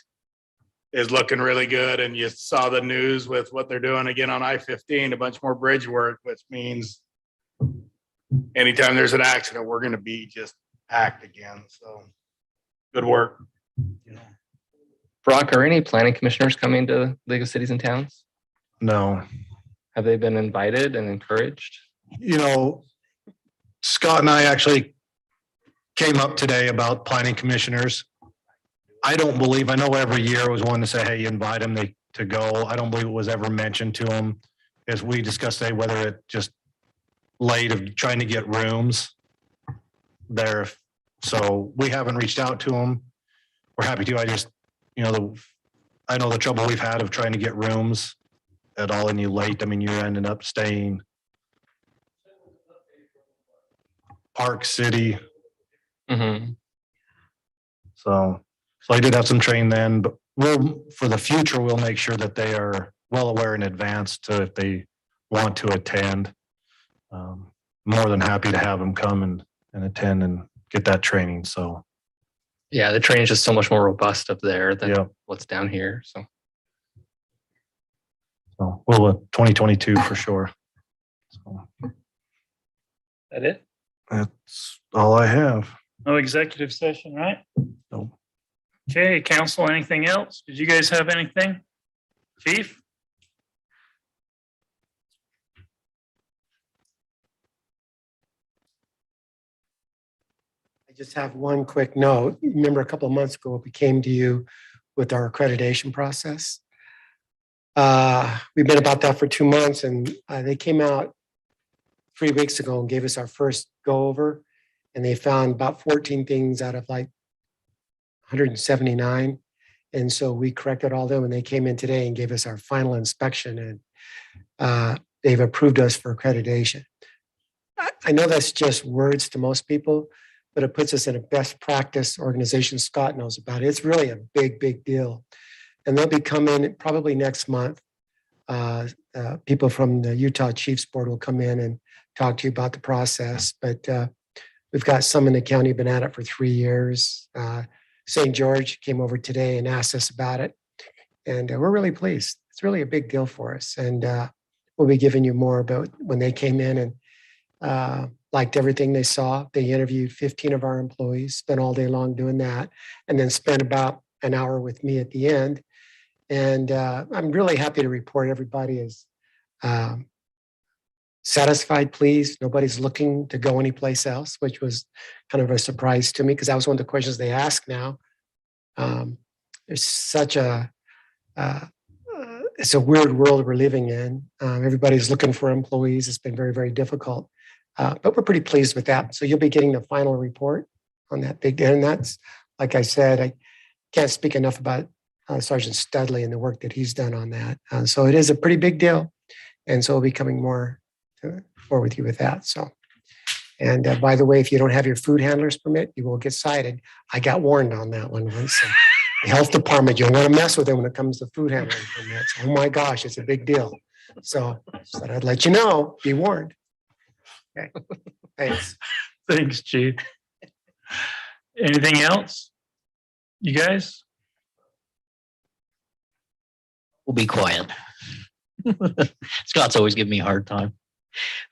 is looking really good. And you saw the news with what they're doing again on I-15, a bunch more bridge work, which means anytime there's an accident, we're going to be just packed again. So good work. Brock, are any planning commissioners coming to League of Cities and Towns? No, Have they been invited and encouraged? you know, Scott and I actually came up today about planning commissioners. I don't believe, I know every year it was one to say, hey, you invite them to go. I don't believe it was ever mentioned to them. As we discussed today, whether it just late of trying to get rooms there. So we haven't reached out to them. We're happy to. I just, I know the trouble we've had of trying to get rooms at all in you late. I mean, you're ending up staying Park City. Mm-hmm. So I did have some training then, but for the future, we'll make sure that they are well aware in advance to, if they want to attend. More than happy to have them come and attend and get that training. So. Yeah, the training is just so much more robust up there than Yeah. what's down here. So We'll 2022 for sure. So that it? that's all I have. No executive session, right? Nope. Okay, council, anything else? Did you guys have anything? Chief? I just have one quick note. Remember a couple of months ago, we came to you with our accreditation process. We've been about that for 2 months, and they came out 3 weeks ago and gave us our first go over, and they found about 14 things out of like 179. And so we corrected all of them, and they came in today and gave us our final inspection, and they've approved us for accreditation. I know that's just words to most people, but it puts us in a best practice organization. Scott knows about it. It's really a big, big deal. And they'll be coming probably next month. People from the Utah Chiefs Board will come in and talk to you about the process. But we've got some in the county been at it for 3 years. St. George came over today and asked us about it. And we're really pleased. It's really a big deal for us. And we'll be giving you more about when they came in and liked everything they saw. They interviewed 15 of our employees, spent all day long doing that, and then spent about an hour with me at the end. And I'm really happy to report everybody is satisfied, pleased. Nobody's looking to go anyplace else, which was kind of a surprise to me because that was one of the questions they ask now. There's such it's a weird world we're living in. Everybody's looking for employees. It's been very, very difficult. But we're pretty pleased with that. So you'll be getting the final report on that big, and that's, like I said, I can't speak enough about Sergeant Studley and the work that he's done on that. So it is a pretty big deal. And so we'll be coming more with you with that. So, and by the way, if you don't have your food handler's permit, you will get cited. I got warned on that one once. So the health department, you don't want to mess with them when it comes to food handling permits. Oh my gosh, it's a big deal. So I'd let you know, be warned. Okay, thanks. Thanks, Chief. Anything else? You guys? We'll be quiet. Scott's always giving me a hard time.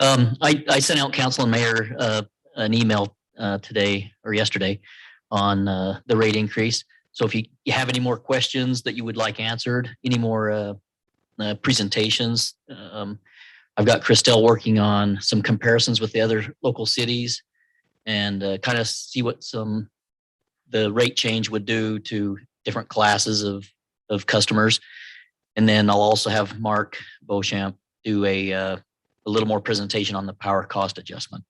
I sent out council and mayor an email today or yesterday on the rate increase. So if you have any more questions that you would like answered, any more presentations, I've got Christelle working on some comparisons with the other local cities and kind of see what the rate change would do to different classes of customers. And then I'll also have Mark Beauchamp do a little more presentation on the power cost adjustment.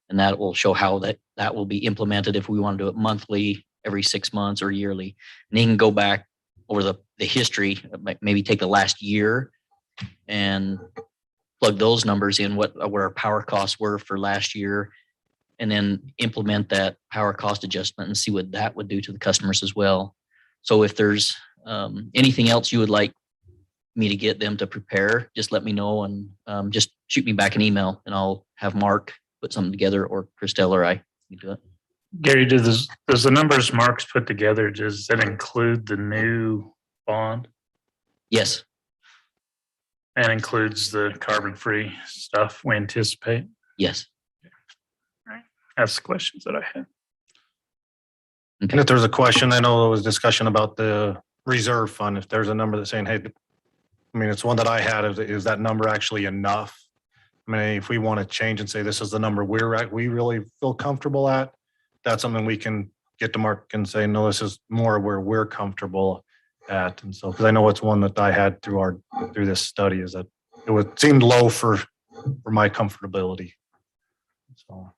And that will show how that will be implemented if we want to do it monthly, every 6 months, or yearly. And he can go back over the history, maybe take the last year and plug those numbers in, what our power costs were for last year, and then implement that power cost adjustment and see what that would do to the customers as well. So if there's anything else you would like me to get them to prepare, just let me know and just shoot me back an email and I'll have Mark put something together, or Christelle or I can do it. Gary, does the numbers Mark's put together, does that include the new bond? Yes. And includes the carbon-free stuff we anticipate? Yes. That's the questions that I had. And if there's a question, I know there was discussion about the reserve fund. If there's a number that's saying, hey, I mean, it's one that I had, is that number actually enough? I mean, if we want to change and say, this is the number we really feel comfortable at, that's something we can get to Mark and say, no, this is more where we're comfortable at. And so, because I know it's one that I had through this study, is that it seemed low for my comfortability. So.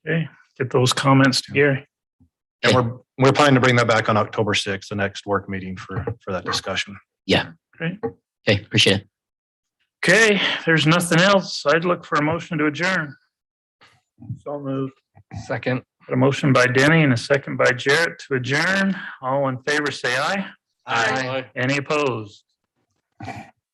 Okay, get those comments to Gary. And we're planning to bring that back on October 6th, the next work meeting for that discussion. Yeah. Great. Okay, appreciate it. Okay, if there's nothing else, I'd look for a motion to adjourn. So moved. Second. A motion by Denny and a second by Jarrett to adjourn. All in favor, say aye. Aye. Any opposed?